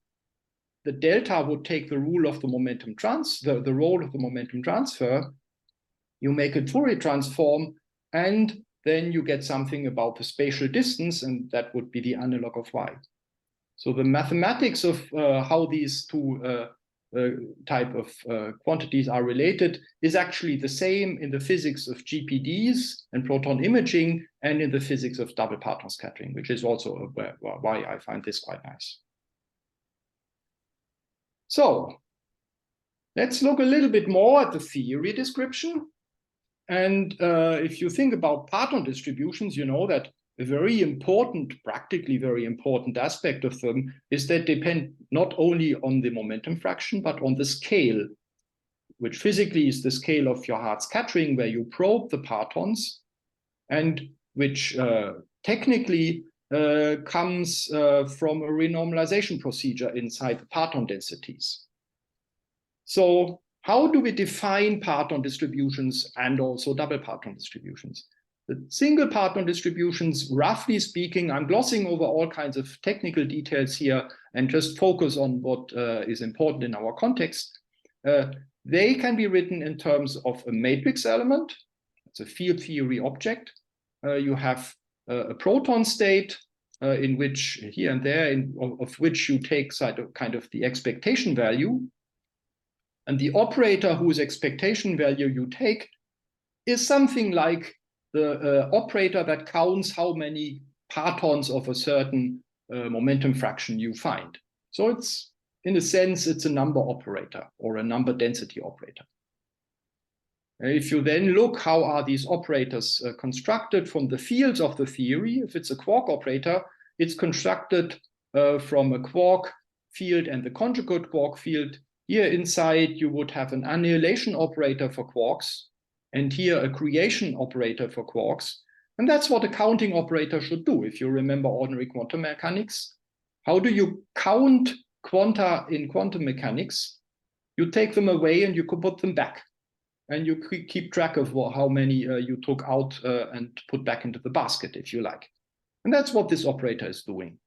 the delta would take the rule of the momentum transfer, the role of the momentum transfer. You make a Fourier transform, and then you get something about the spatial distance, and that would be the analog of y. So the mathematics of how these two type of quantities are related is actually the same in the physics of GPDs and proton imaging and in the physics of double parton scattering, which is also why I find this quite nice. So let's look a little bit more at the theory description. And if you think about parton distributions, you know that a very important, practically very important aspect of them is that they depend not only on the momentum fraction, but on the scale, which physically is the scale of your hard scattering, where you probe the partons, and which technically comes from a renormalization procedure inside the parton densities. So how do we define parton distributions and also double parton distributions? The single parton distributions, roughly speaking, I'm glossing over all kinds of technical details here and just focus on what is important in our context. They can be written in terms of a matrix element. It's a field theory object. You have a proton state in which here and there, of which you take kind of the expectation value. And the operator whose expectation value you take is something like the operator that counts how many partons of a certain momentum fraction you find. So it's, in a sense, it's a number operator or a number density operator. If you then look how are these operators constructed from the fields of the theory, if it's a quark operator, it's constructed from a quark field and the conjugate quark field. Here inside, you would have an annihilation operator for quarks, and here a creation operator for quarks. And that's what a counting operator should do. If you remember ordinary quantum mechanics, how do you count quanta in quantum mechanics? You take them away and you could put them back. And you keep track of how many you took out and put back into the basket, if you like. And that's what this operator is doing.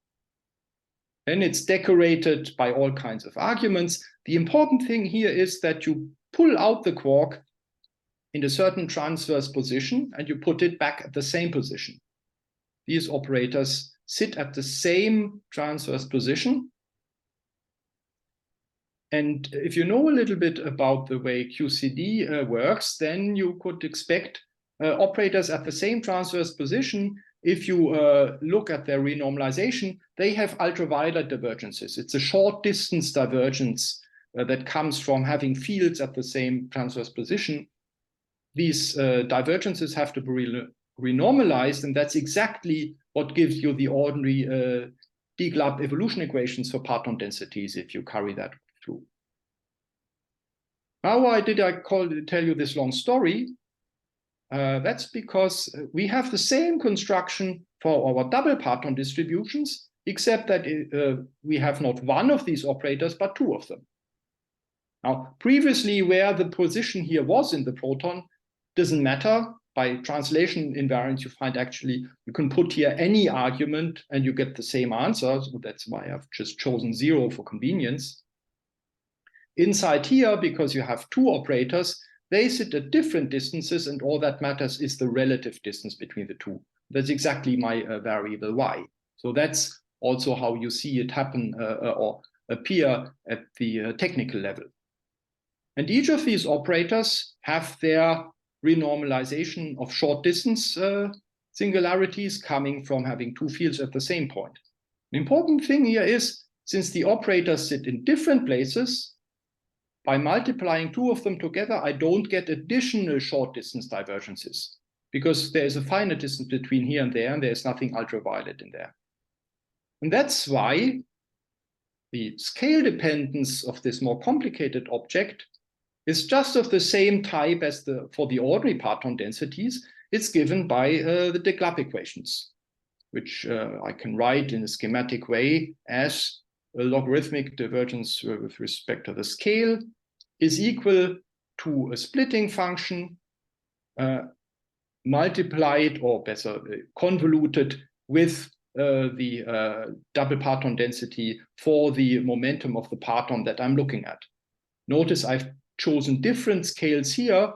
And it's decorated by all kinds of arguments. The important thing here is that you pull out the quark in a certain transverse position and you put it back at the same position. These operators sit at the same transverse position. And if you know a little bit about the way QCD works, then you could expect operators at the same transverse position. If you look at their renormalization, they have ultraviolet divergences. It's a short distance divergence that comes from having fields at the same transverse position. These divergences have to be renormalized, and that's exactly what gives you the ordinary Diehl evolution equations for parton densities if you carry that through. Why did I tell you this long story? That's because we have the same construction for our double parton distributions, except that we have not one of these operators, but two of them. Now, previously, where the position here was in the proton doesn't matter. By translation invariance, you find actually you can put here any argument and you get the same answer. So that's why I've just chosen 0 for convenience. Inside here, because you have two operators, they sit at different distances, and all that matters is the relative distance between the two. That's exactly my variable y. So that's also how you see it happen or appear at the technical level. And each of these operators have their renormalization of short distance singularities coming from having two fields at the same point. The important thing here is, since the operators sit in different places, by multiplying two of them together, I don't get additional short distance divergences, because there is a finite distance between here and there's nothing ultraviolet in there. And that's why the scale dependence of this more complicated object is just of the same type as for the ordinary parton densities. It's given by the Diehl equations, which I can write in a schematic way as a logarithmic divergence with respect to the scale is equal to a splitting function multiplied, or better, convoluted with the double parton density for the momentum of the parton that I'm looking at. Notice I've chosen different scales here,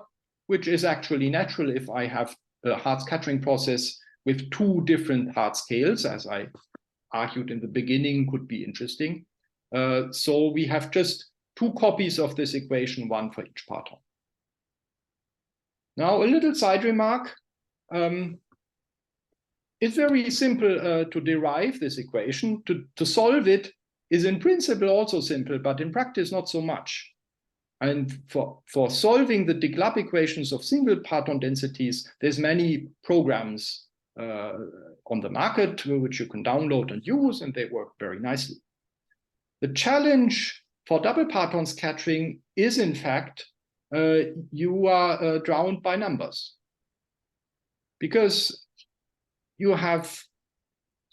which is actually natural if I have a hard scattering process with two different hard scales, as I argued in the beginning could be interesting. So we have just two copies of this equation, one for each parton. Now, a little side remark. It's very simple to derive this equation. To solve it is in principle also simple, but in practice not so much. And for solving the Diehl equations of single parton densities, there's many programs on the market, which you can download and use, and they work very nicely. The challenge for double parton scattering is, in fact, you are drowned by numbers. Because you have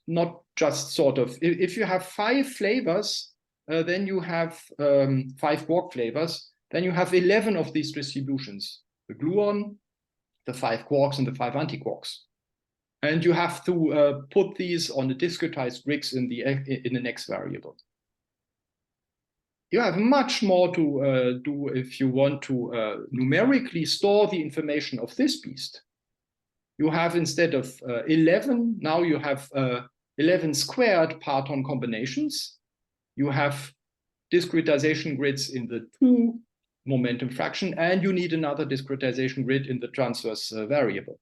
not just sort of, if you have 5 flavors, then you have 5 quark flavors, then you have 11 of these distributions, the gluon, the 5 quarks, and the 5 antiquarks. And you have to put these on the discretized grids in the next variable. You have much more to do if you want to numerically store the information of this beast. You have, instead of 11, now you have 11 squared parton combinations. You have discretization grids in the 2 momentum fraction, and you need another discretization grid in the transverse variable.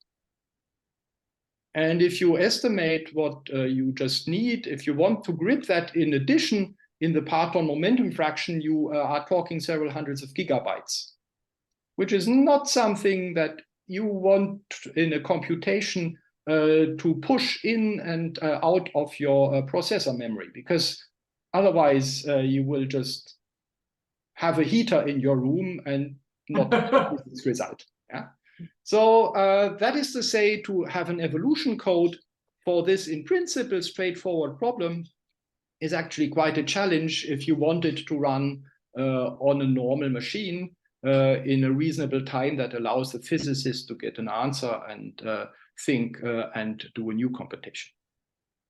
And if you estimate what you just need, if you want to grid that in addition in the parton momentum fraction, you are talking several hundreds of gigabytes, which is not something that you want in a computation to push in and out of your processor memory, because otherwise you will just have a heater in your room and not this result. Yeah? So that is to say, to have an evolution code for this in principle straightforward problem is actually quite a challenge if you want it to run on a normal machine in a reasonable time that allows the physicist to get an answer and think and do a new computation.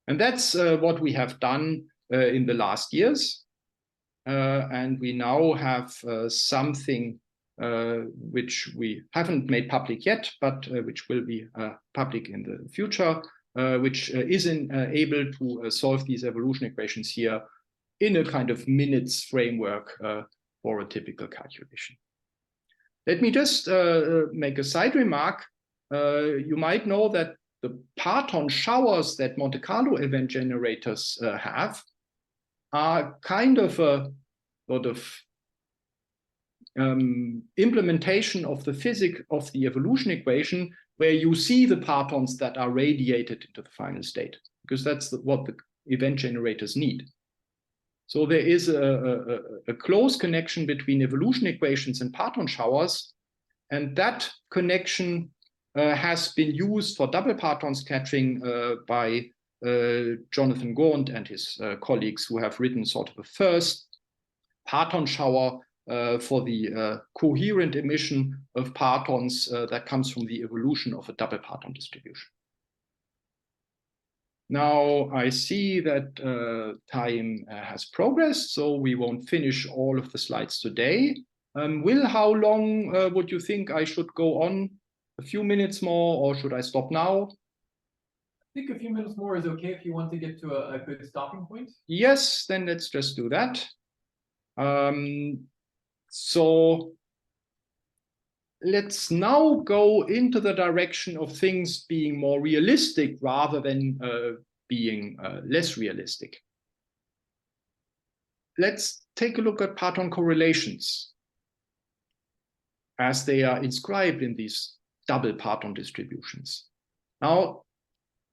And that's what we have done in the last years. And we now have something which we haven't made public yet, but which will be public in the future, which is able to solve these evolution equations here in a kind of minutes framework for a typical calculation. Let me just make a side remark. You might know that the parton showers that Monte Carlo event generators have are kind of a sort of implementation of the physics of the evolution equation, where you see the partons that are radiated into the final state, because that's what the event generators need. So there is a close connection between evolution equations and parton showers, and that connection has been used for double parton scattering by Jonathan Gaunt and his colleagues, who have written sort of a first parton shower for the coherent emission of partons that comes from the evolution of a double parton distribution. Now I see that time has progressed, so we won't finish all of the slides today. Will, how long would you think I should go on? A few minutes more, or should I stop now? I think a few minutes more is okay if you want to get to a good stopping point. Yes, then let's just do that. So let's now go into the direction of things being more realistic rather than being less realistic. Let's take a look at parton correlations as they are inscribed in these double parton distributions. Now,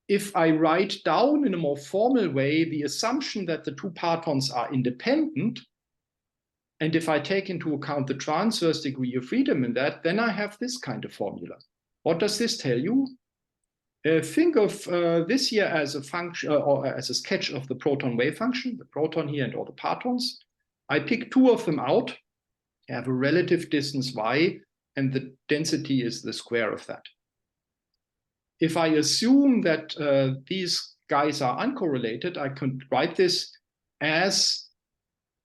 if I write down in a more formal way the assumption that the 2 partons are independent, and if I take into account the transverse degree of freedom in that, then I have this kind of formula. What does this tell you? Think of this here as a function or as a sketch of the proton wave function, the proton here and all the partons. I pick 2 of them out. I have a relative distance y, and the density is the square of that. If I assume that these guys are uncorrelated, I can write this as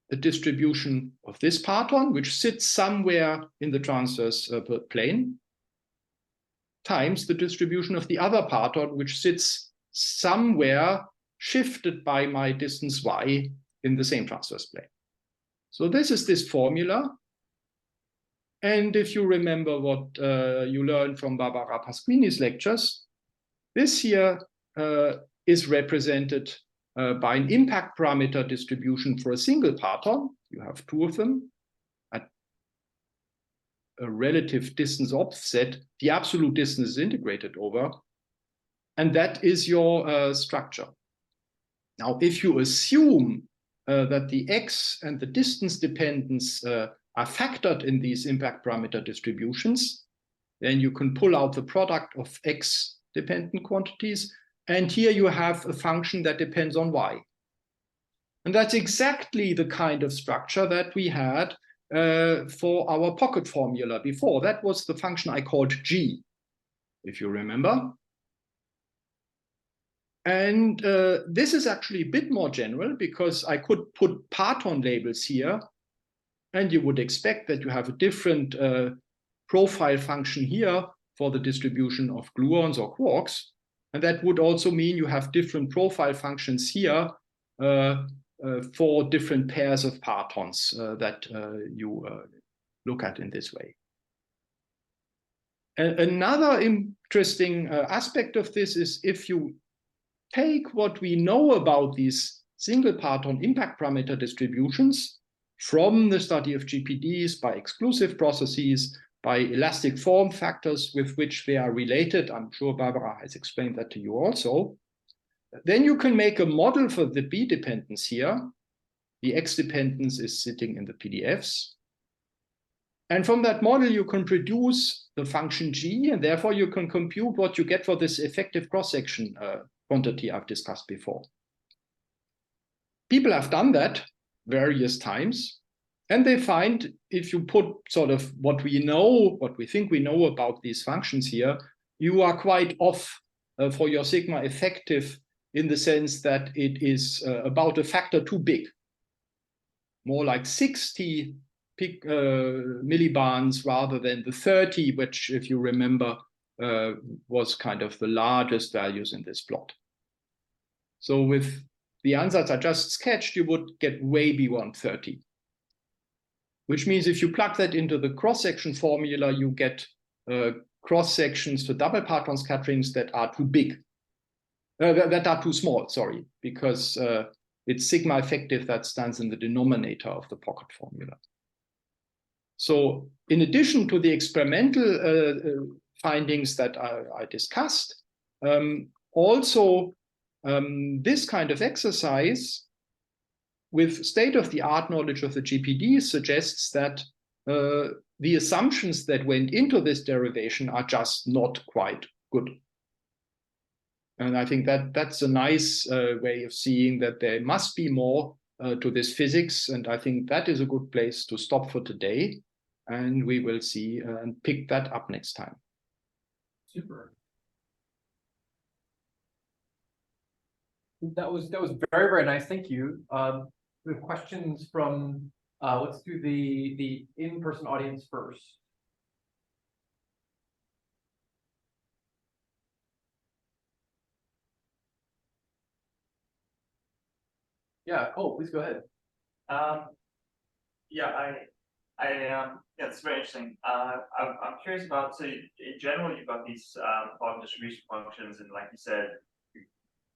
the distribution of this parton, which sits somewhere in the transverse plane, times the distribution of the other parton, which sits somewhere shifted by my distance y in the same transverse plane. So this is this formula. And if you remember what you learned from Barbara Pasquini's lectures, this here is represented by an impact parameter distribution for a single parton. You have 2 of them at a relative distance offset. The absolute distance is integrated over. And that is your structure. Now, if you assume that the x and the distance dependence are factored in these impact parameter distributions, then you can pull out the product of x dependent quantities. And here you have a function that depends on y. And that's exactly the kind of structure that we had for our pocket formula before. That was the function I called g, if you remember. And this is actually a bit more general because I could put Parton labels here, and you would expect that you have a different profile function here for the distribution of gluons or quarks. And that would also mean you have different profile functions here for different pairs of partons that you look at in this way. Another interesting aspect of this is if you take what we know about these single parton impact parameter distributions from the study of GPDs by exclusive processes, by elastic form factors with which they are related. I'm sure Barbara has explained that to you also. Then you can make a model for the B dependence here. The X dependence is sitting in the PDFs. And from that model, you can produce the function G, and therefore you can compute what you get for this effective cross-section quantity I've discussed before. People have done that various times, and they find if you put sort of what we know, what we think we know about these functions here, you are quite off for your sigma effective in the sense that it is about a factor too big, more like 60 millibarns rather than the 30, which, if you remember, was kind of the largest values in this plot. So with the ansatz I just sketched, you would get way beyond 30, which means if you plug that into the cross-section formula, you get cross-sections for double parton scatterings that are too big, that are too small, sorry, because it's sigma effective that stands in the denominator of the pocket formula. So in addition to the experimental findings that I discussed, also this kind of exercise with state-of-the-art knowledge of the GPD suggests that the assumptions that went into this derivation are just not quite good. And I think that that's a nice way of seeing that there must be more to this physics. And I think that is a good place to stop for today. And we will see and pick that up next time. Super. That was very, very nice. Thank you. We have questions from let's do the in-person audience first. Yeah, Cole, please go ahead. Yeah, it's very interesting. I'm curious about, so in general, you've got these Parton distribution functions, and like you said,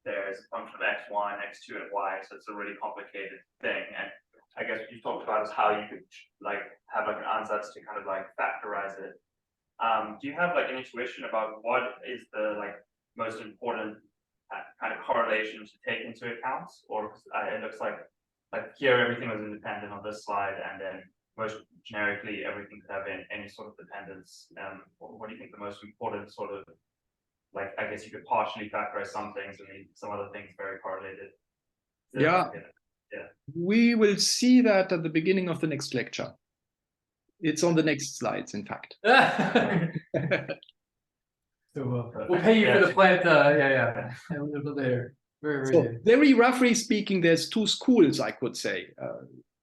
there's a function of x1, x2, and y, so it's a really complicated thing. And I guess what you talked about is how you could like have like an ansatz to kind of like factorize it. Do you have like an intuition about what is the like most important kind of correlation to take into account? Or it looks like here everything was independent on this slide, and then most generically everything could have any sort of dependence. What do you think the most important sort of, like, I guess you could partially factorize some things and some other things very correlated? Yeah. We will see that at the beginning of the next lecture. It's on the next slides, in fact. So we'll pay you for the plant. Yeah. There. Very very roughly speaking, there's two schools, I could say.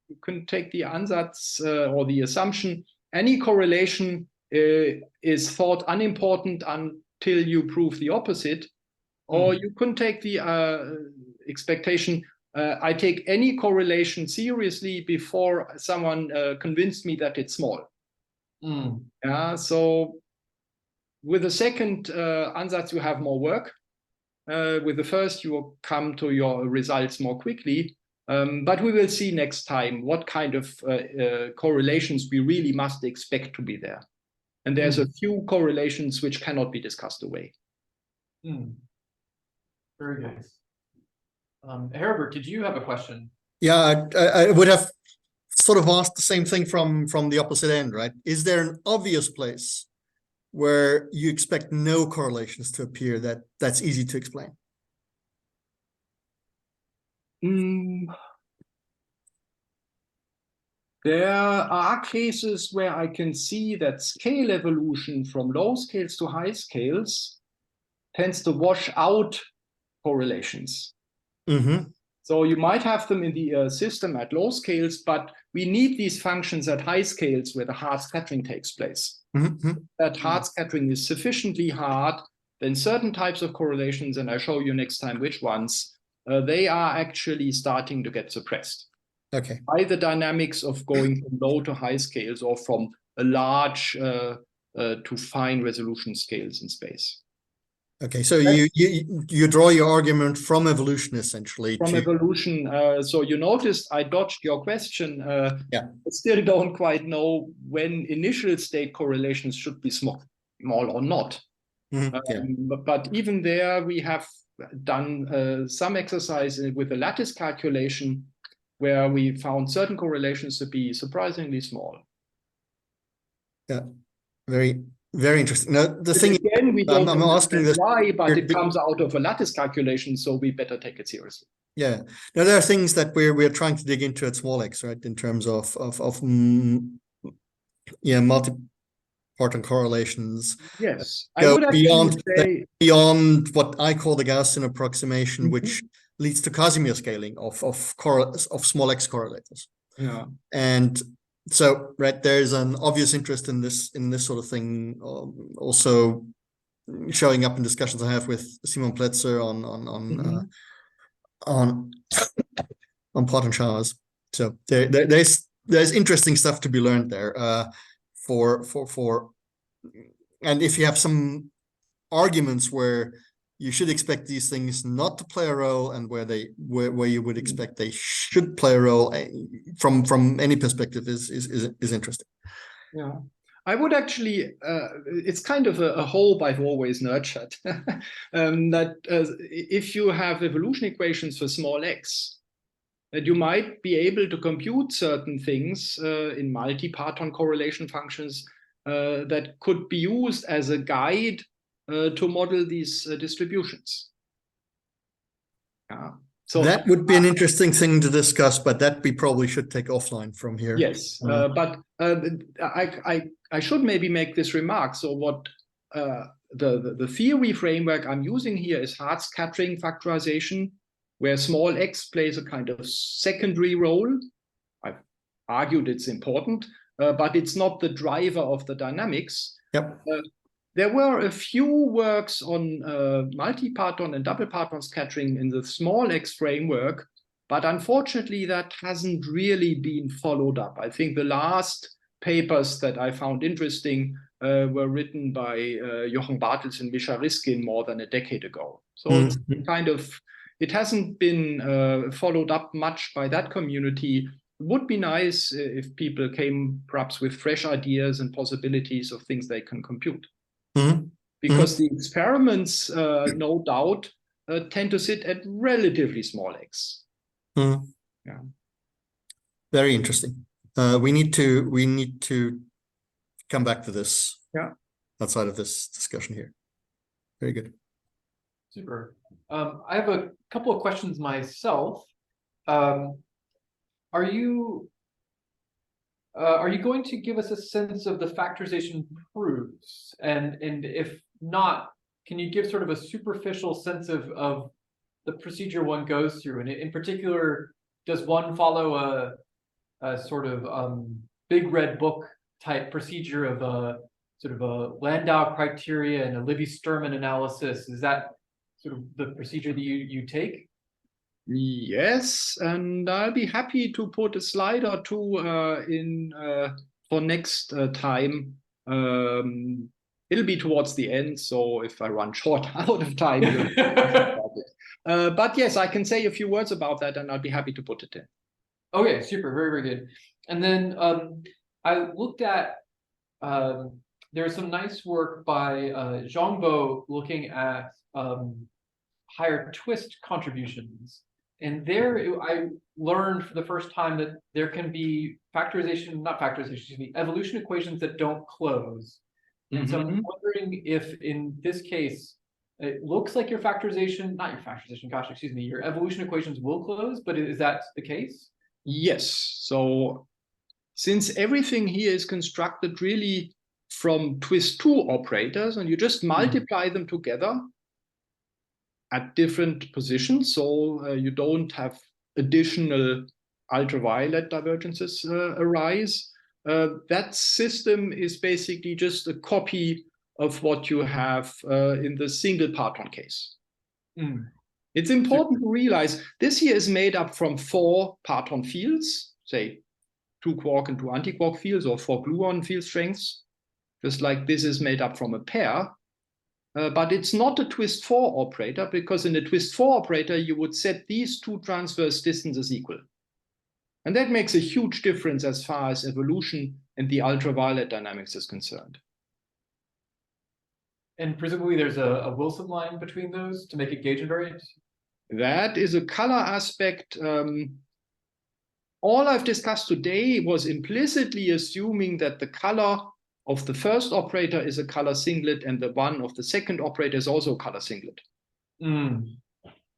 You can take the ansatz or the assumption. Any correlation is thought unimportant until you prove the opposite. Or you can take the expectation, I take any correlation seriously before someone convinced me that it's small. Yeah, so with the second ansatz, you have more work. With the first, you will come to your results more quickly. But we will see next time what kind of correlations we really must expect to be there. And there's a few correlations which cannot be discussed away. Very good. Herbert, did you have a question? Yeah, I would have sort of asked the same thing from the opposite end, right? Is there an obvious place where you expect no correlations to appear that's easy to explain? There are cases where I can see that scale evolution from low scales to high scales tends to wash out correlations. Mm-hmm. So you might have them in the system at low scales, but we need these functions at high scales where the hard scattering takes place. Mm-hmm. That hard scattering is sufficiently hard, then certain types of correlations, and I show you next time which ones, they are actually starting to get suppressed. Okay. By the dynamics of going from low to high scales or from a large to fine resolution scales in space. Okay, so you draw your argument from evolution essentially. From evolution, so you noticed I dodged your question. Yeah. I still don't quite know when initial state correlations should be small or not. Mm-hmm. Yeah. But even there, we have done some exercise with the lattice calculation where we found certain correlations to be surprisingly small. Yeah, very, very interesting. Now, the thing again, we don't I'm asking this why, but it comes out of a lattice calculation, so we better take it seriously. Yeah, now there are things that we're trying to dig into at small x, right? In terms of multi-parton correlations. Yes, I would beyond say beyond what I call the Gaussian approximation, which leads to Casimir scaling of small x correlators. Yeah, and so right, there's an obvious interest in this sort of thing, also showing up in discussions I have with Simon Pletzer on Parton showers. So there's interesting stuff to be learned there. And if you have some arguments where you should expect these things not to play a role, and where you would expect they should play a role from any perspective is interesting. Yeah, I would actually. It's kind of a hope I've always nurtured. That if you have evolution equations for small x, that you might be able to compute certain things in multi-parton correlation functions that could be used as a guide to model these distributions. So that would be an interesting thing to discuss, but that we probably should take offline from here. Yes, but I should maybe make this remark. So what the theory framework I'm using here is hard scattering factorization, where small x plays a kind of secondary role. I've argued it's important, but it's not the driver of the dynamics. Yep. There were a few works on multi-parton and double-parton scattering in the small x framework, but unfortunately that hasn't really been followed up. I think the last papers that I found interesting were written by Jochen Bartels and Mischa Riskin more than a decade ago. So it's kind of, it hasn't been followed up much by that community. It would be nice if people came perhaps with fresh ideas and possibilities of things they can compute. Because the experiments, no doubt, tend to sit at relatively small x. Yeah. Very interesting. We need to come back to this. Yeah. Outside of this discussion here. Very good. Super. I have a couple of questions myself. Are you going to give us a sense of the factorization proofs? And if not, can you give sort of a superficial sense of the procedure one goes through? And in particular, does one follow a sort of big red book type procedure of a sort of a Landau criteria and a Livy-Sturman analysis? Is that sort of the procedure that you take? Yes, and I'll be happy to put a slide or two in for next time. It'll be towards the end, so if I run short out of time, but yes, I can say a few words about that, and I'll be happy to put it in. Okay, super, very, very good. And then I looked at there's some nice work by Zhongbo looking at higher twist contributions. And there I learned for the first time that there can be evolution equations that don't close. And so I'm wondering if in this case, it looks like your evolution equations will close, but is that the case? Yes. So since everything here is constructed really from twist-2 operators, and you just multiply them together at different positions, so you don't have additional ultraviolet divergences arise. That system is basically just a copy of what you have in the single parton case. It's important to realize this here is made up from 4 parton fields, say 2 quark and 2 antiquark fields, or 4 gluon field strengths, just like this is made up from a pair. But it's not a twist 4 operator, because in a twist 4 operator, you would set these 2 transverse distances equal. And that makes a huge difference as far as evolution and the ultraviolet dynamics is concerned. And presumably there's a Wilson line between those to make it gauge invariant? That is a color aspect. All I've discussed today was implicitly assuming that the color of the first operator is a color singlet and the one of the second operator is also a color singlet.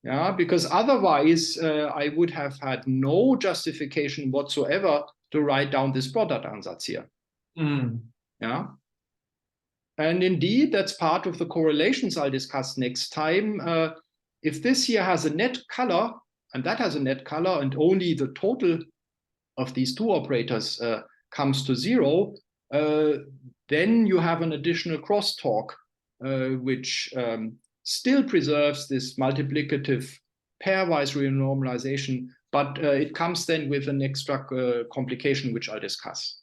Yeah, because otherwise I would have had no justification whatsoever to write down this product ansatz here. Yeah. And indeed, that's part of the correlations I'll discuss next time. If this here has a net color, and that has a net color, and only the total of these 2 operators comes to 0, then you have an additional crosstalk, which still preserves this multiplicative pairwise renormalization, but it comes then with an extra complication, which I'll discuss.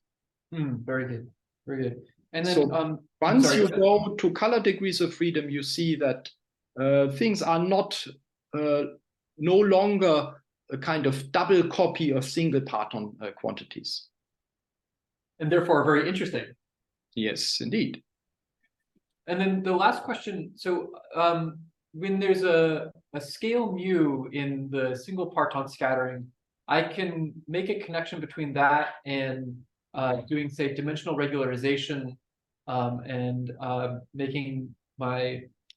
Very good, very good. And then so once you go to color degrees of freedom, you see that things are not no longer a kind of double copy of single parton quantities. And therefore very interesting. Yes, indeed. And then the last question, so when there's a scale mu in the single parton scattering, I can make a connection between that and doing, say, dimensional regularization and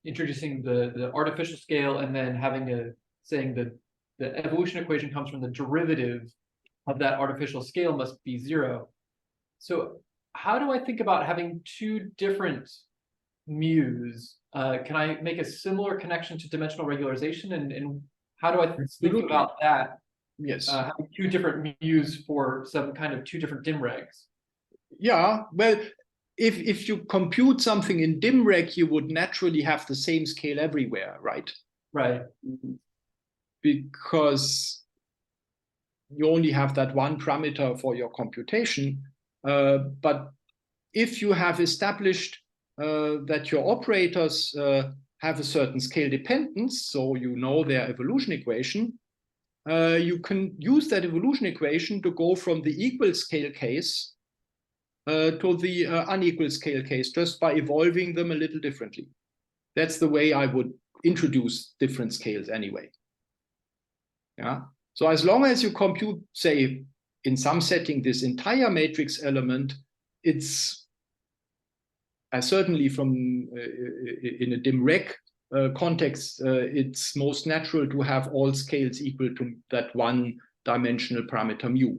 introducing the artificial scale, and then having saying that the evolution equation comes from the derivative of that artificial scale must be 0. So how do I think about having 2 different mu's? Can I make a similar connection to dimensional regularization? And how do I think about that? Yes. Having 2 different mu's for some kind of 2 different dim regs. Yeah, well, if you compute something in dim reg, you would naturally have the same scale everywhere, right? Right. Because you only have that one parameter for your computation. But if you have established that your operators have a certain scale dependence, so you know their evolution equation, you can use that evolution equation to go from the equal scale case to the unequal scale case, just by evolving them a little differently. That's the way I would introduce different scales anyway. Yeah. So as long as you compute, say, in some setting, this entire matrix element, it's certainly from in a dim reg context, it's most natural to have all scales equal to that one-dimensional parameter mu.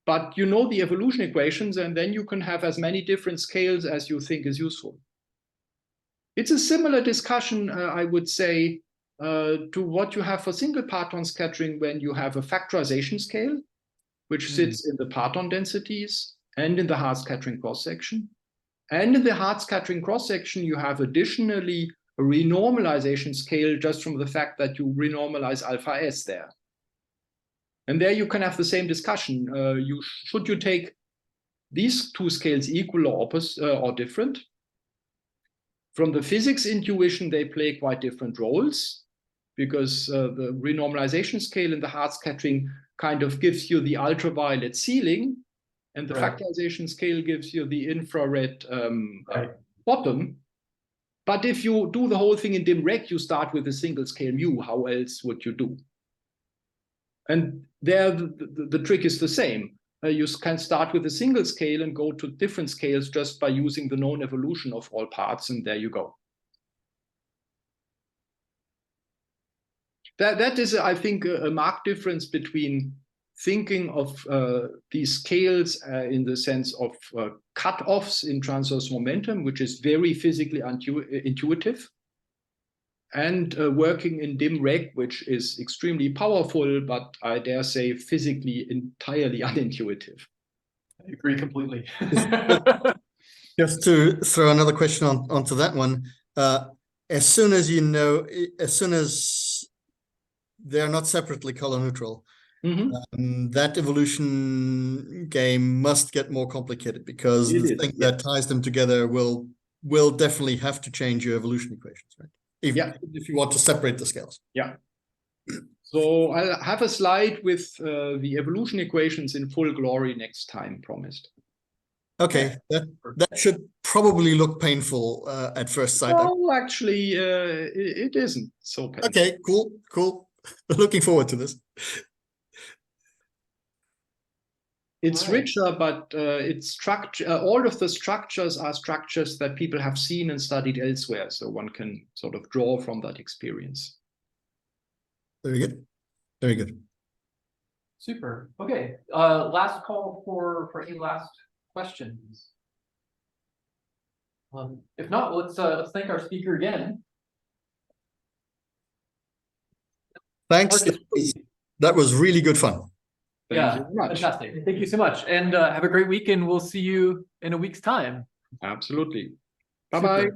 But you know the evolution equations, and then you can have as many different scales as you think is useful. It's a similar discussion, I would say, to what you have for single parton scattering when you have a factorization scale, which sits in the parton densities and in the hard scattering cross-section. And in the hard scattering cross-section, you have additionally a renormalization scale just from the fact that you renormalize alpha s there. And there you can have the same discussion. Should you take these 2 scales equal or opposite or different? From the physics intuition, they play quite different roles, because the renormalization scale in the hard scattering kind of gives you the ultraviolet ceiling, and the factorization scale gives you the infrared bottom. But if you do the whole thing in dim reg, you start with a single scale mu. How else would you do? And there, the trick is the same. You can start with a single scale and go to different scales just by using the known evolution of all parts, and there you go. That is, I think, a marked difference between thinking of these scales in the sense of cut-offs in transverse momentum, which is very physically intuitive, and working in dim reg, which is extremely powerful, but I dare say physically entirely unintuitive. I agree completely. Just to throw another question onto that one, as soon as you know, as soon as they're not separately color neutral, that evolution game must get more complicated, because the thing that ties them together will definitely have to change your evolution equations, right? If you want to separate the scales. Yeah. So I'll have a slide with the evolution equations in full glory next time, promised. Okay, that should probably look painful at first sight. No, actually, it isn't so painful. Okay, cool. Looking forward to this. It's richer, but it's structure. All of the structures are structures that people have seen and studied elsewhere, so one can sort of draw from that experience. Very good. Very good. Super. Okay. Last call for any last questions. If not, let's thank our speaker again. Thanks. That was really good fun. Thank you very much. Fantastic. Thank you so much. And have a great week, and we'll see you in a week's time. Absolutely. Bye-bye.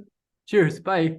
Cheers. Bye.